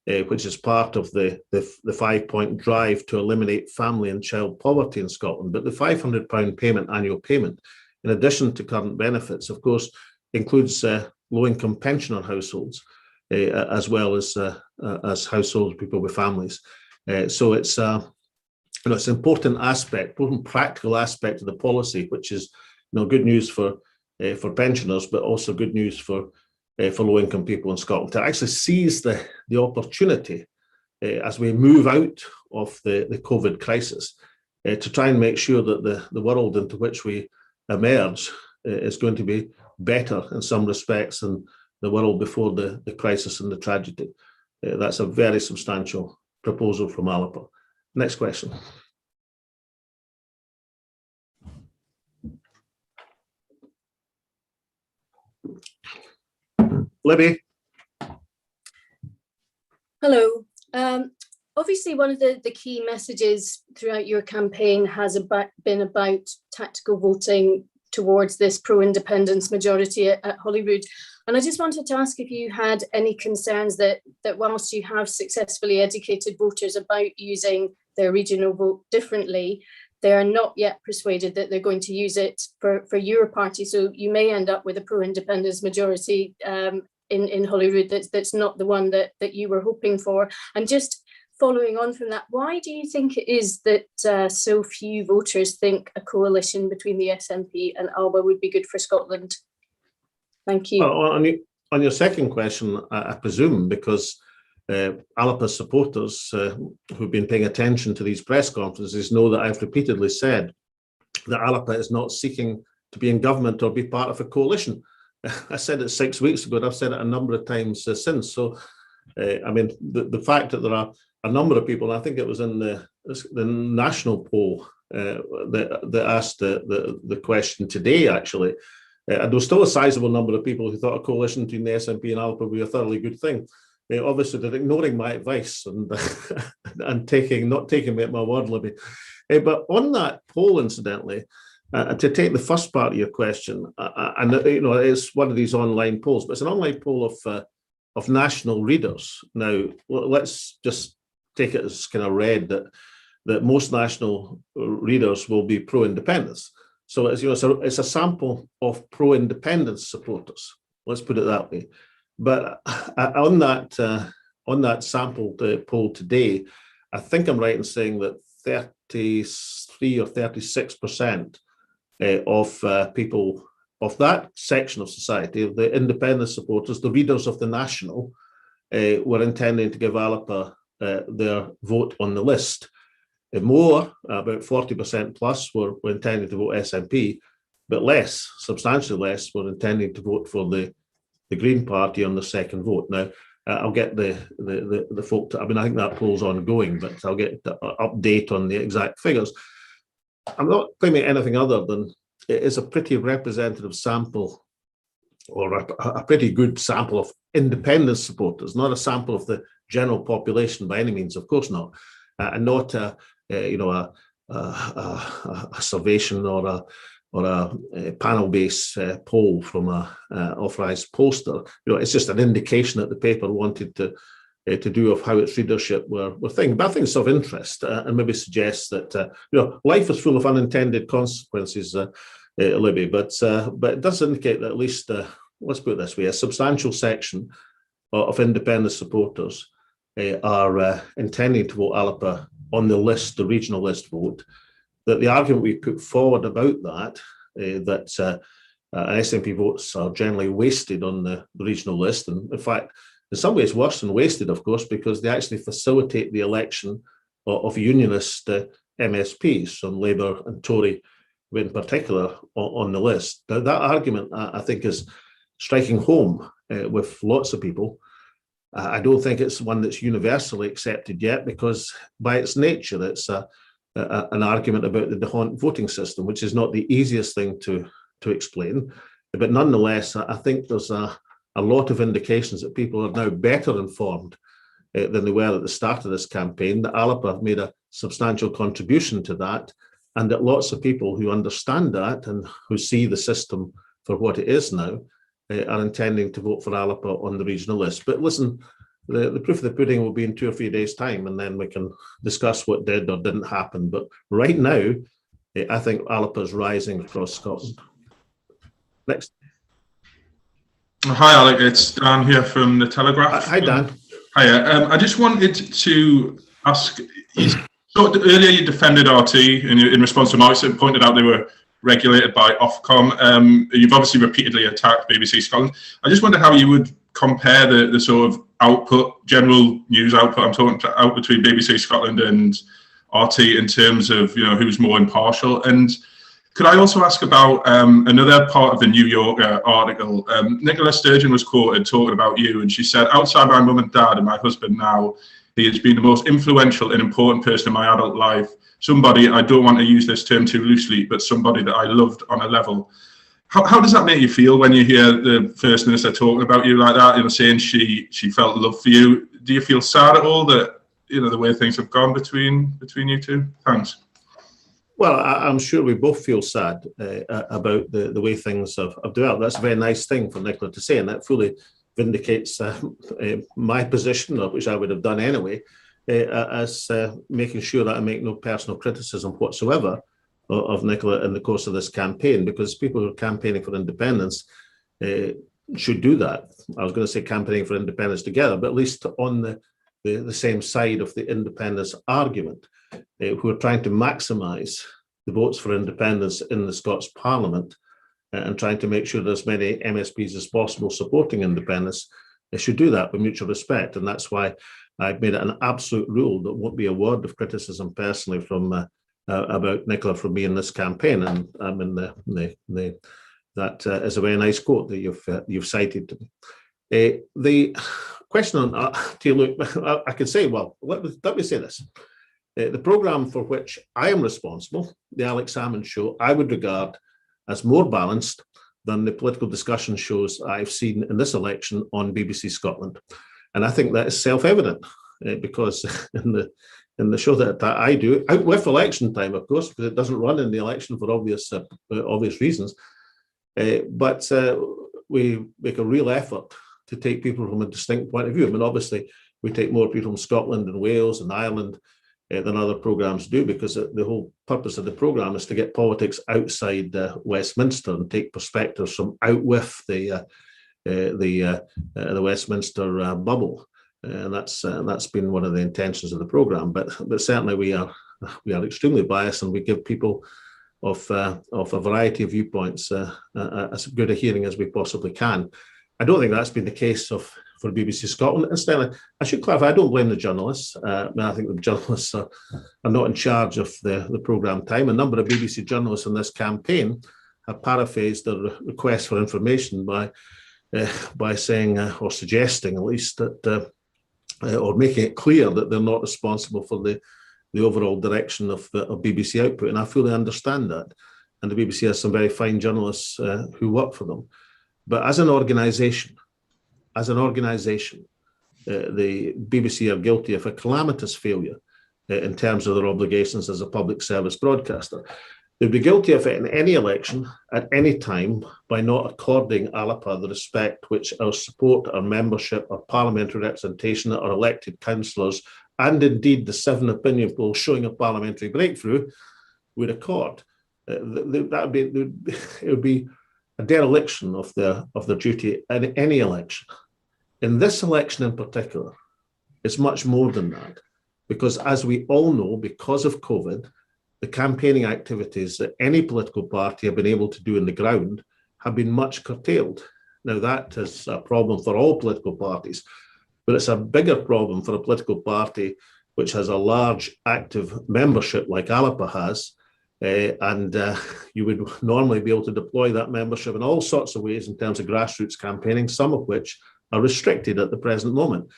which is part of the 5-point drive to eliminate family and child poverty in Scotland, but the £500 annual payment, in addition to current benefits, of course, includes low-income pensioner households, as well as households, people with families. So it's an important aspect, important practical aspect of the policy, which is good news for pensioners, but also good news for low-income people in Scotland, to actually seize the opportunity as we move out of the COVID crisis, to try and make sure that the world into which we emerge is going to be better in some respects than the world before the crisis and the tragedy. That's a very substantial proposal from ALBA. Next question. Libby. Hello. Obviously, one of the key messages throughout your campaign has been about tactical voting towards this pro-independence majority at Holyrood. And I just wanted to ask if you had any concerns that whilst you have successfully educated voters about using their regional vote differently, they are not yet persuaded that they're going to use it for your party. So you may end up with a pro-independence majority in Holyrood that's not the one that you were hoping for. And just following on from that, why do you think it is that so few voters think a coalition between the SNP and ALBA would be good for Scotland? Thank you. Well, on your second question, I presume because ALBA supporters who've been paying attention to these press conferences know that I've repeatedly said that ALBA is not seeking to be in government or be part of a coalition. I said it 6 weeks ago, and I've said it a number of times since. So, I mean, the fact that there are a number of people, I think it was in the national poll that asked the question today, actually, and there was still a sizable number of people who thought a coalition between the SNP and ALBA would be a thoroughly good thing. Obviously, they're ignoring my advice and and not taking me at my word, Libby. But on that poll, incidentally, to take the first part of your question, and it's one of these online polls, but it's an online poll of national readers. Now, let's just take it as kind of read that most national readers will be pro-independence. So it's a sample of pro-independence supporters. Let's put it that way. But on that sample poll today, I think I'm right in saying that 33 or 36% of people of that section of society, of the independent supporters, the readers of the National, were intending to give ALBA their vote on the list. More, about 40% plus, were intending to vote SNP, but less, substantially less, were intending to vote for the Green Party on the second vote. Now, I'll get the folk to, I mean, I think that poll's ongoing, but I'll get the update on the exact figures. I'm not claiming anything other than it is a pretty representative sample, or a pretty good sample of independent supporters, not a sample of the general population by any means, of course not, and not a Salvation or a panel-based poll from a authorised pollster. It's just an indication that the paper wanted to do of how its readership were thinking. But I think it's of interest and maybe suggests that life is full of unintended consequences, Libby. But it does indicate that at least, let's put it this way, a substantial section of independent supporters are intending to vote ALBA on the list, the regional list vote. That the argument we put forward about that, that SNP votes are generally wasted on the regional list, and in fact, in some ways worse than wasted, of course, because they actually facilitate the election of unionist MSPs, some Labour and Tory in particular, on the list. Now, that argument, I think, is striking home with lots of people. I don't think it's one that's universally accepted yet, because by its nature, it's an argument about the D'Hondt voting system, which is not the easiest thing to explain. But nonetheless, I think there's a lot of indications that people are now better informed than they were at the start of this campaign, that ALBA have made a substantial contribution to that, and that lots of people who understand that and who see the system for what it is now are intending to vote for ALBA on the regional list. But listen, the proof of the pudding will be in 2 or 3 days' time, and then we can discuss what did or didn't happen. But right now, I think ALBA is rising across Scotland. Next. Hi, Alec. It's Dan here from The Telegraph. Hi, Dan. Hiya. I just wanted to ask, earlier you defended RT in response to Mark and pointed out they were regulated by Ofcom. You've obviously repeatedly attacked BBC Scotland. I just wonder how you would compare the sort of output, general news output, I'm talking out between BBC Scotland and RT in terms of, you know, who's more impartial. And could I also ask about another part of the New Yorker article? Nicola Sturgeon was quoted talking about you, and she said, outside my mum and dad and my husband now, he has been the most influential and important person in my adult life. Somebody, I don't want to use this term too loosely, but somebody that I loved on a level. How does that make you feel when you hear the First Minister talking about you like that, you know, saying she felt love for you? Do you feel sad at all that, you know, the way things have gone between you two? Thanks. Well, I'm sure we both feel sad about the way things have developed. That's a very nice thing for Nicola to say, and that fully vindicates my position, which I would have done anyway, as making sure that I make no personal criticism whatsoever of Nicola in the course of this campaign, because people who are campaigning for independence should do that. I was going to say campaigning for independence together, but at least on the same side of the independence argument, who are trying to maximise the votes for independence in the Scots Parliament and trying to make sure there's many MSPs as possible supporting independence. They should do that with mutual respect, and that's why I've made it an absolute rule that won't be a word of criticism personally from about Nicola from me in this campaign. And I mean, that is a very nice quote that you've cited to me. The question on to you, Luke, I could say, well, let me say this. The programme for which I am responsible, the Alex Salmond Show, I would regard as more balanced than the political discussion shows I've seen in this election on BBC Scotland. And I think that is self-evident because in the show that I do, out with election time, of course, because it doesn't run in the election for obvious reasons, but we make a real effort to take people from a distinct point of view. I mean, obviously, we take more people from Scotland and Wales and Ireland than other programmes do, because the whole purpose of the programme is to get politics outside Westminster and take perspectives from out with the Westminster bubble, and that's been one of the intentions of the programme. But certainly we are extremely biased, and we give people of a variety of viewpoints as good a hearing as we possibly can. I don't think that's been the case for BBC Scotland. Instead, I should clarify, I don't blame the journalists. I think the journalists are not in charge of the programme time. A number of BBC journalists in this campaign have paraphrased their request for information by saying or suggesting at least that or making it clear that they're not responsible for the overall direction of BBC output. And I fully understand that. And the BBC has some very fine journalists who work for them. But as an organisation, the BBC are guilty of a calamitous failure in terms of their obligations as a public service broadcaster. They'd be guilty of it in any election at any time by not according ALBA the respect which our support, our membership, our parliamentary representation, our elected councillors, and indeed the 7 opinion polls showing a parliamentary breakthrough would accord. It would be a dereliction of their duty in any election. In this election in particular, it's much more than that, because as we all know, because of COVID, the campaigning activities that any political party have been able to do on the ground have been much curtailed. Now, that is a problem for all political parties, but it's a bigger problem for a political party which has a large active membership like ALBA has, and you would normally be able to deploy that membership in all sorts of ways in terms of grassroots campaigning, some of which are restricted at the present moment.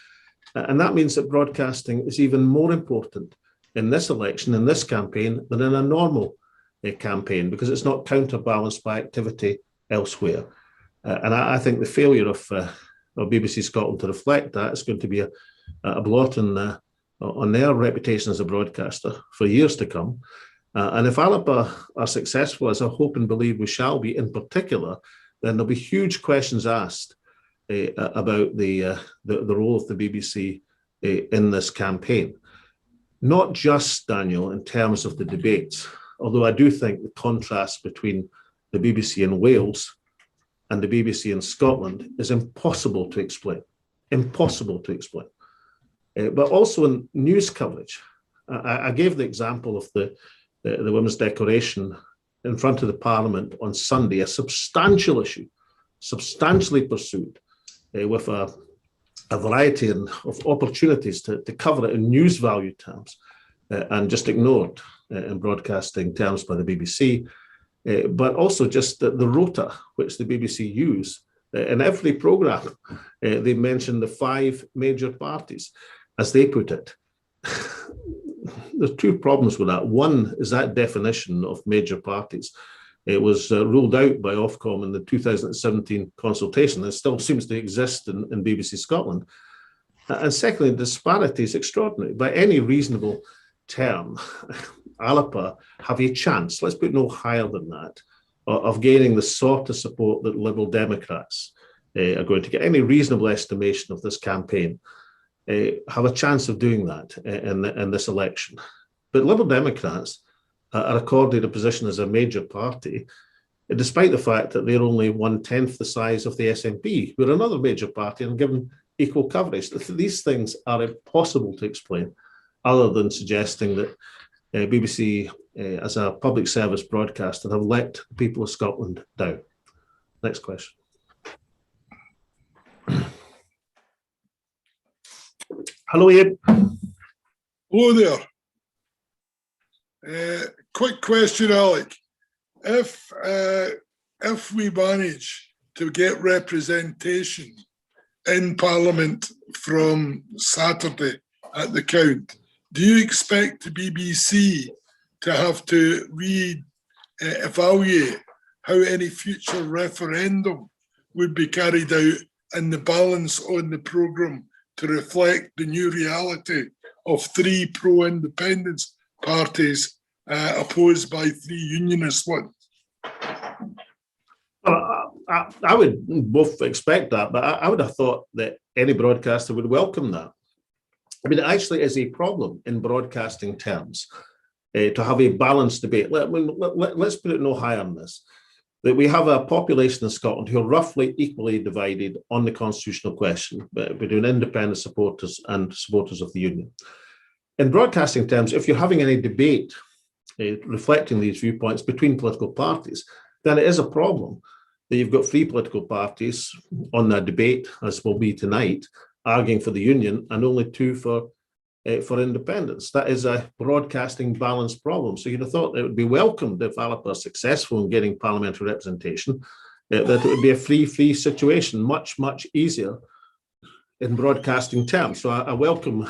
And that means that broadcasting is even more important in this election, in this campaign, than in a normal campaign, because it's not counterbalanced by activity elsewhere. And I think the failure of BBC Scotland to reflect that is going to be a blot on their reputation as a broadcaster for years to come. And if ALBA are successful, as I hope and believe we shall be in particular, then there'll be huge questions asked about the role of the BBC in this campaign. Not just, Daniel, in terms of the debates, although I do think the contrast between the BBC in Wales and the BBC in Scotland is impossible to explain. Impossible to explain. But also in news coverage. I gave the example of the Women's Declaration in front of the Parliament on Sunday, a substantial issue, substantially pursued with a variety of opportunities to cover it in news value terms and just ignored in broadcasting terms by the BBC, but also just the rota which the BBC use. In every programme, they mention the 5 major parties, as they put it. There's 2 problems with that. One is that definition of major parties. It was ruled out by Ofcom in the 2017 consultation. It still seems to exist in BBC Scotland. And secondly, the disparity is extraordinary. By any reasonable term, ALBA have a chance, let's put no higher than that, of gaining the sort of support that Liberal Democrats are going to get. Any reasonable estimation of this campaign have a chance of doing that in this election. But Liberal Democrats are accorded a position as a major party, despite the fact that they're only 1/10 the size of the SNP, who are another major party and given equal coverage. These things are impossible to explain, other than suggesting that BBC, as a public service broadcaster, have let the people of Scotland down. Next question. Hello, Ian. Hello there. Quick question, Alec. If we manage to get representation in Parliament from Saturday at the count, do you expect the BBC to have to evaluate how any future referendum would be carried out and the balance on the programme to reflect the new reality of 3 pro-independence parties opposed by 3 unionist ones? Well, I would both expect that, but I would have thought that any broadcaster would welcome that. I mean, it actually is a problem in broadcasting terms to have a balanced debate. Let's put it no higher than this, that we have a population in Scotland who are roughly equally divided on the constitutional question between independent supporters and supporters of the union. In broadcasting terms, if you're having any debate reflecting these viewpoints between political parties, then it is a problem that you've got 3 political parties on that debate, as will be tonight, arguing for the union, and only 2 for independence. That is a broadcasting balance problem. So you'd have thought it would be welcomed if ALBA are successful in getting parliamentary representation, that it would be a free situation, much, much easier in broadcasting terms. So I welcome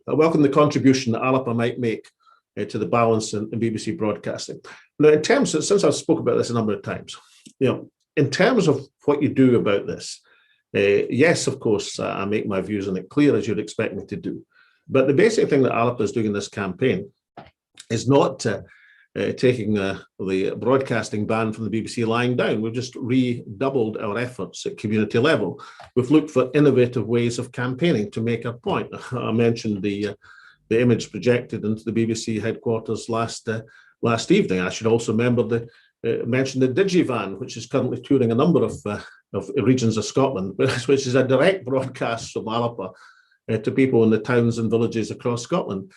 the contribution that ALBA might make to the balance in BBC broadcasting. Now, in terms of, since I've spoken about this a number of times, in terms of what you do about this, yes, of course, I make my views on it clear, as you'd expect me to do. But the basic thing that ALBA is doing in this campaign is not taking the broadcasting ban from the BBC lying down. We've just redoubled our efforts at community level. We've looked for innovative ways of campaigning to make our point. I mentioned the image projected into the BBC headquarters last evening. I should also mention the Digivan, which is currently touring a number of regions of Scotland, which is a direct broadcast from ALBA to people in the towns and villages across Scotland.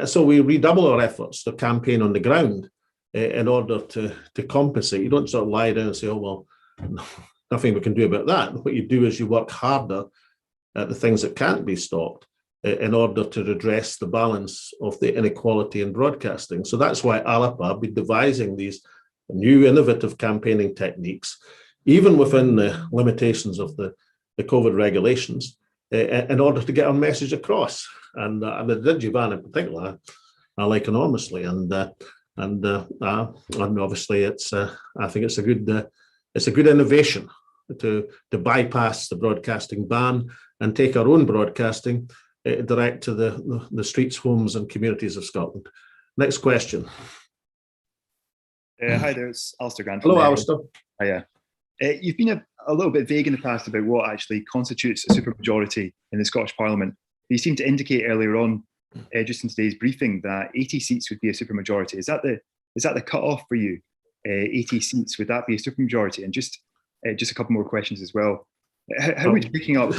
So we redouble our efforts to campaign on the ground in order to compensate. You don't sort of lie down and say, oh, well, nothing we can do about that. What you do is you work harder at the things that can't be stopped in order to redress the balance of the inequality in broadcasting. So that's why ALBA have been devising these new innovative campaigning techniques, even within the limitations of the COVID regulations, in order to get our message across. And the Digivan in particular, I like enormously. And obviously, I think it's a good innovation to bypass the broadcasting ban and take our own broadcasting direct to the streets, homes, and communities of Scotland. Next question. Hi there, it's Alistair Grant. Hello, Alistair. Hiya. You've been a little bit vague in the past about what actually constitutes a supermajority in the Scottish Parliament. You seemed to indicate earlier on, just in today's briefing, that 80 seats would be a supermajority. Is that the cut-off for you? 80 seats, would that be a supermajority? And just a couple more questions as well. How are you picking up?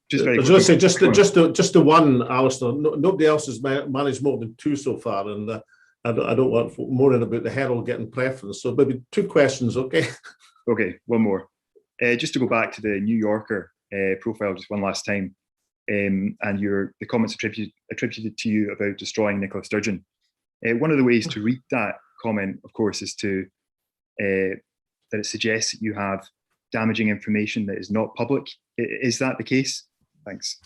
Just very quickly. Say, just the one, Alistair. Nobody else has managed more than 2 so far, and I don't want more in about the Herald getting preference. So maybe 2 questions, okay? Okay, one more. Just to go back to the New Yorker profile just one last time, and the comments attributed to you about destroying Nicola Sturgeon. One of the ways to read that comment, of course, is that it suggests that you have damaging information that is not public. Is that the case? Thanks.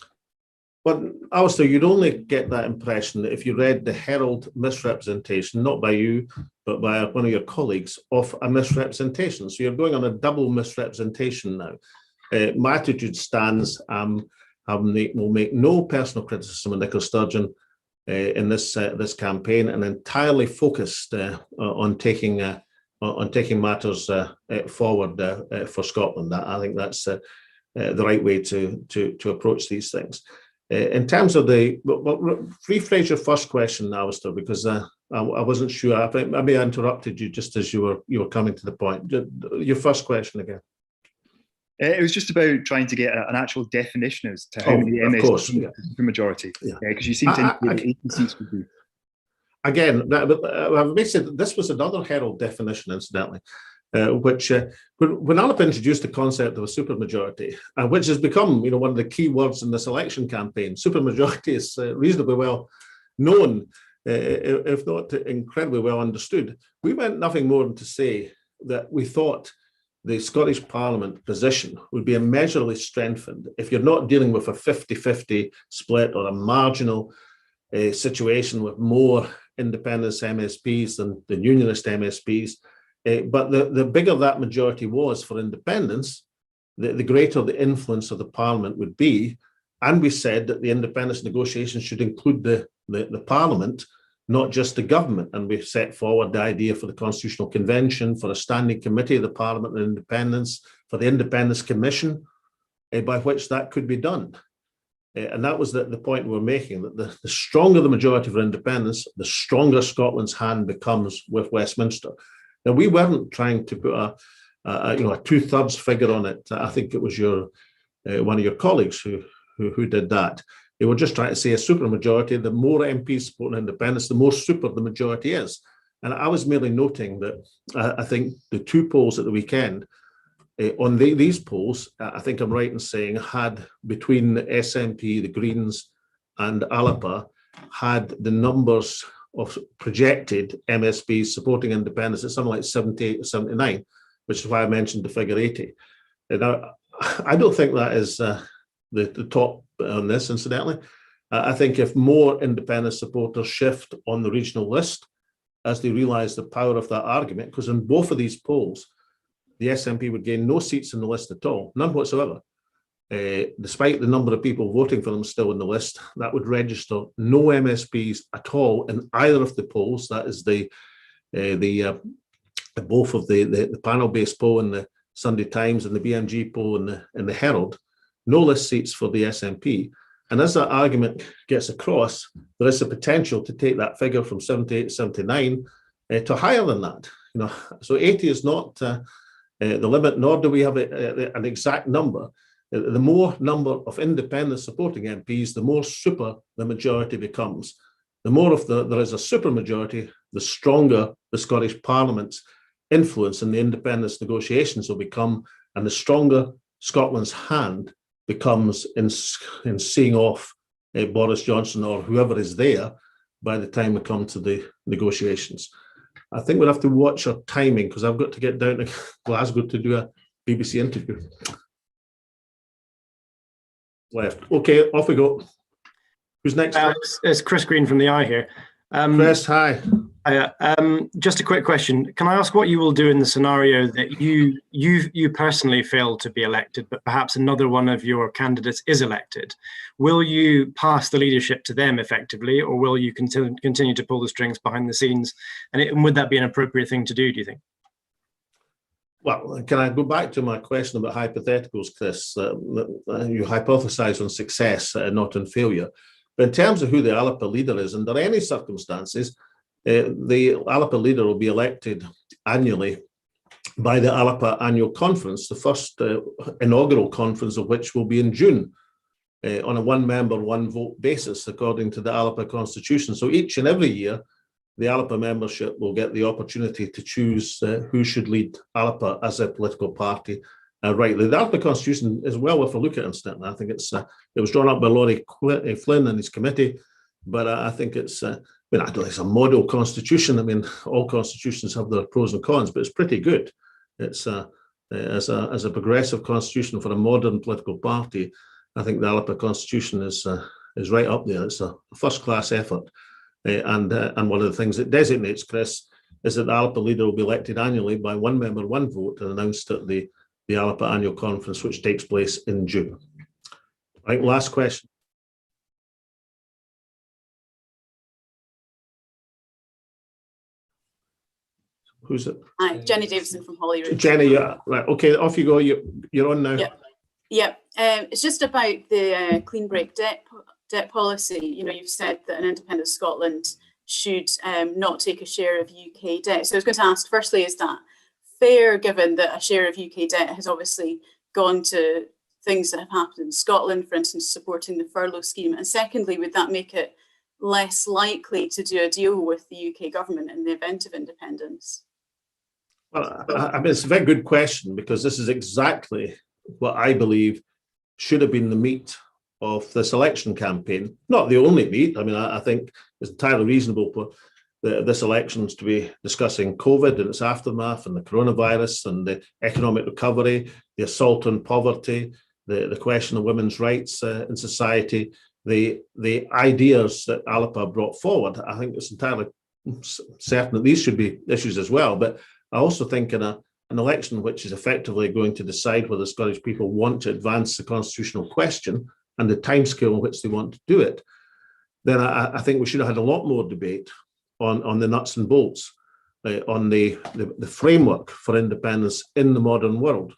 Well, Alistair, you'd only get that impression if you read the Herald misrepresentation, not by you, but by one of your colleagues, of a misrepresentation. So you're going on a double misrepresentation now. My attitude stands, will make no personal criticism of Nicola Sturgeon in this campaign, and entirely focused on taking matters forward for Scotland. I think that's the right way to approach these things. In terms of rephrase your first question, Alistair, because I wasn't sure. Maybe I interrupted you just as you were coming to the point. Your first question again. It was just about trying to get an actual definition as to how many MSPs the majority. Because you seem to indicate 80 seats would be. Again, this was another Herald definition, incidentally, which when ALBA introduced the concept of a supermajority, which has become one of the key words in this election campaign. Supermajority is reasonably well known, if not incredibly well understood. We meant nothing more than to say that we thought the Scottish Parliament position would be immeasurably strengthened if you're not dealing with a 50-50 split or a marginal situation with more independence MSPs than unionist MSPs. But the bigger that majority was for independence, the greater the influence of the Parliament would be. And we said that the independence negotiations should include the Parliament, not just the government. And we set forward the idea for the Constitutional Convention, for a standing committee of the Parliament on Independence, for the Independence Commission, by which that could be done. And that was the point we're making, that the stronger the majority for independence, the stronger Scotland's hand becomes with Westminster. Now, we weren't trying to put a 2/3 figure on it. I think it was one of your colleagues who did that. They were just trying to say a supermajority. The more MPs supporting independence, the more super the majority is. And I was merely noting that I think the 2 polls at the weekend, on these polls, I think I'm right in saying, had between the SNP, the Greens, and ALBA, had the numbers of projected MSPs supporting independence at something like 78 or 79, which is why I mentioned the figure 80. Now, I don't think that is the top on this, incidentally. I think if more independent supporters shift on the regional list as they realise the power of that argument, because in both of these polls, the SNP would gain no seats in the list at all, none whatsoever. Despite the number of people voting for them still in the list, that would register no MSPs at all in either of the polls. That is both of the panel-based poll in the Sunday Times and the BMG poll in the Herald. No list seats for the SNP. And as that argument gets across, there is a potential to take that figure from 78 to 79 to higher than that. So 80 is not the limit, nor do we have an exact number. The more number of independent supporting MPs, the more super the majority becomes. The more there is a super majority, the stronger the Scottish Parliament's influence in the independence negotiations will become, and the stronger Scotland's hand becomes in seeing off Boris Johnson or whoever is there by the time we come to the negotiations. I think we'll have to watch our timing because I've got to get down to Glasgow to do a BBC interview. Left. Okay, off we go. Who's next? It's Chris Green from the Eye here. Chris, hi. Just a quick question. Can I ask what you will do in the scenario that you personally fail to be elected, but perhaps another one of your candidates is elected? Will you pass the leadership to them effectively, or will you continue to pull the strings behind the scenes? And would that be an appropriate thing to do you think? Well, can I go back to my question about hypotheticals, Chris? You hypothesize on success, not on failure. But in terms of who the ALBA leader is, under any circumstances, the ALBA leader will be elected annually by the ALBA annual conference, the first inaugural conference of which will be in June, on a one-member, one-vote basis, according to the ALBA constitution. So each and every year, the ALBA membership will get the opportunity to choose who should lead ALBA as a political party. Rightly, the ALBA constitution is well worth a look at, incidentally. I think it was drawn up by Laurie Flynn and his committee, but I think it's, I don't think it's a model constitution. I mean, all constitutions have their pros and cons, but it's pretty good. It's as a progressive constitution for a modern political party. I think the ALBA constitution is right up there. It's a first-class effort. And one of the things it designates, Chris, is that the ALBA leader will be elected annually by one member, one vote, and announced at the ALBA annual conference, which takes place in June. Right, last question. Who's it? Hi, Jenny Davison from Holyrood. Jenny, yeah, right. Okay, off you go. You're on now. Yep. It's just about the clean break debt policy. You know, you've said that an independent Scotland should not take a share of UK debt. So I was going to ask, firstly, is that fair, given that a share of UK debt has obviously gone to things that have happened in Scotland, for instance, supporting the furlough scheme? And secondly, would that make it less likely to do a deal with the UK government in the event of independence? Well, I mean, it's a very good question, because this is exactly what I believe should have been the meat of this election campaign. Not the only meat. I mean, I think it's entirely reasonable for this elections to be discussing COVID and its aftermath, and the coronavirus, and the economic recovery, the assault on poverty, the question of women's rights in society, the ideas that ALBA brought forward. I think it's entirely certain that these should be issues as well. But I also think in an election which is effectively going to decide whether Scottish people want to advance the constitutional question and the timescale in which they want to do it, then I think we should have had a lot more debate on the nuts and bolts, on the framework for independence in the modern world,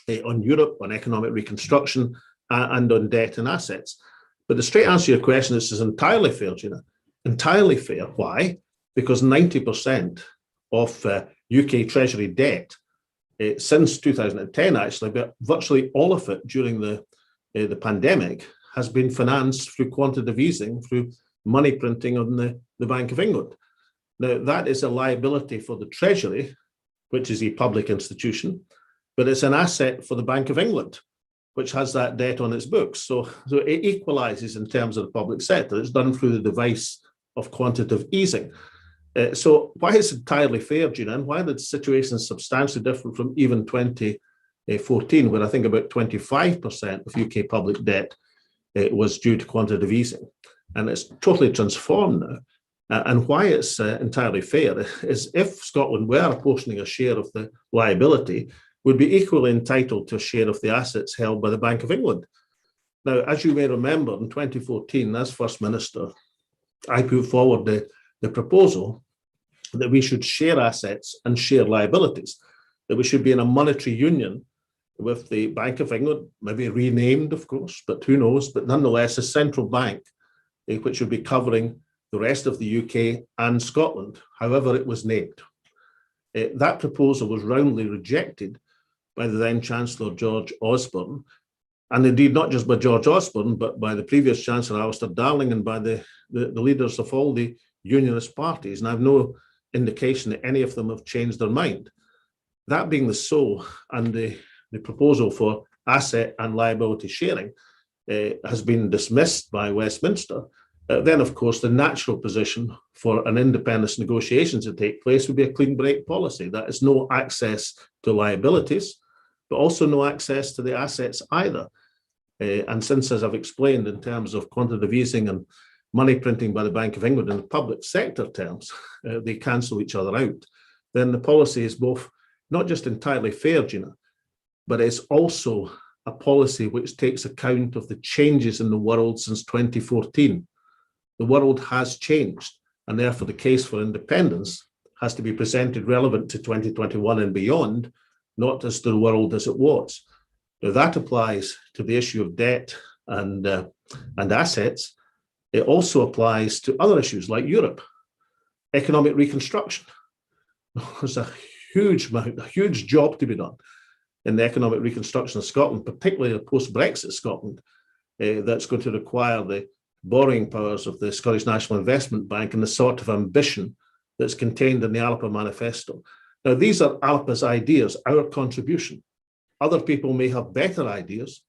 on Europe, on economic reconstruction, and on debt and assets. But the straight answer to your question is entirely fair, Gina. Entirely fair. Why? Because 90% of UK Treasury debt since 2010, actually, but virtually all of it during the pandemic has been financed through quantitative easing, through money printing on the Bank of England. Now, that is a liability for the Treasury, which is a public institution, but it's an asset for the Bank of England, which has that debt on its books. So it equalizes in terms of the public sector. It's done through the device of quantitative easing. So why is it entirely fair, Gina, and why the situation is substantially different from even 2014, where I think about 25% of UK public debt was due to quantitative easing, and it's totally transformed now. And why it's entirely fair is if Scotland were apportioning a share of the liability, would be equally entitled to a share of the assets held by the Bank of England. Now, as you may remember, in 2014, as First Minister, I put forward the proposal that we should share assets and share liabilities, that we should be in a monetary union with the Bank of England, maybe renamed, of course, but who knows, but nonetheless a central bank, which would be covering the rest of the UK and Scotland, however it was named. That proposal was roundly rejected by the then Chancellor George Osborne, and indeed not just by George Osborne, but by the previous Chancellor Alistair Darling, and by the leaders of all the unionist parties. And I have no indication that any of them have changed their mind. That being the so, and the proposal for asset and liability sharing has been dismissed by Westminster, then of course the natural position for an independence negotiation to take place would be a clean break policy. That is no access to liabilities, but also no access to the assets either. And since, as I've explained, in terms of quantitative easing and money printing by the Bank of England in the public sector terms, they cancel each other out, then the policy is both not just entirely fair, Gina, but it's also a policy which takes account of the changes in the world since 2014. The world has changed, and therefore the case for independence has to be presented relevant to 2021 and beyond, not as to the world as it was. Now, that applies to the issue of debt and assets. It also applies to other issues like Europe, economic reconstruction. There's a huge job to be done in the economic reconstruction of Scotland, particularly the post-Brexit Scotland, that's going to require the borrowing powers of the Scottish National Investment Bank and the sort of ambition that's contained in the ALBA manifesto. Now, these are ALBA's ideas, our contribution. Other people may have better ideas,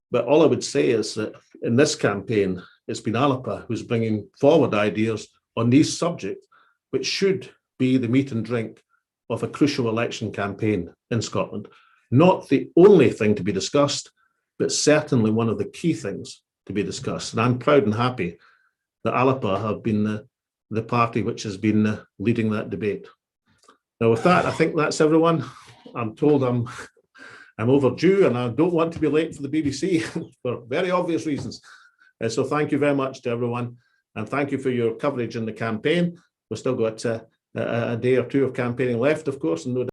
but all I would say is that in this campaign, it's been ALBA who's bringing forward ideas on these subjects, which should be the meat and drink of a crucial election campaign in Scotland. Not the only thing to be discussed, but certainly one of the key things to be discussed. And I'm proud and happy that ALBA have been the party which has been leading that debate. Now, with that, I think that's everyone. I'm told I'm overdue and I don't want to be late for the BBC for very obvious reasons. So thank you very much to everyone, and thank you for your coverage in the campaign. We've still got a day or two of campaigning left, of course, and no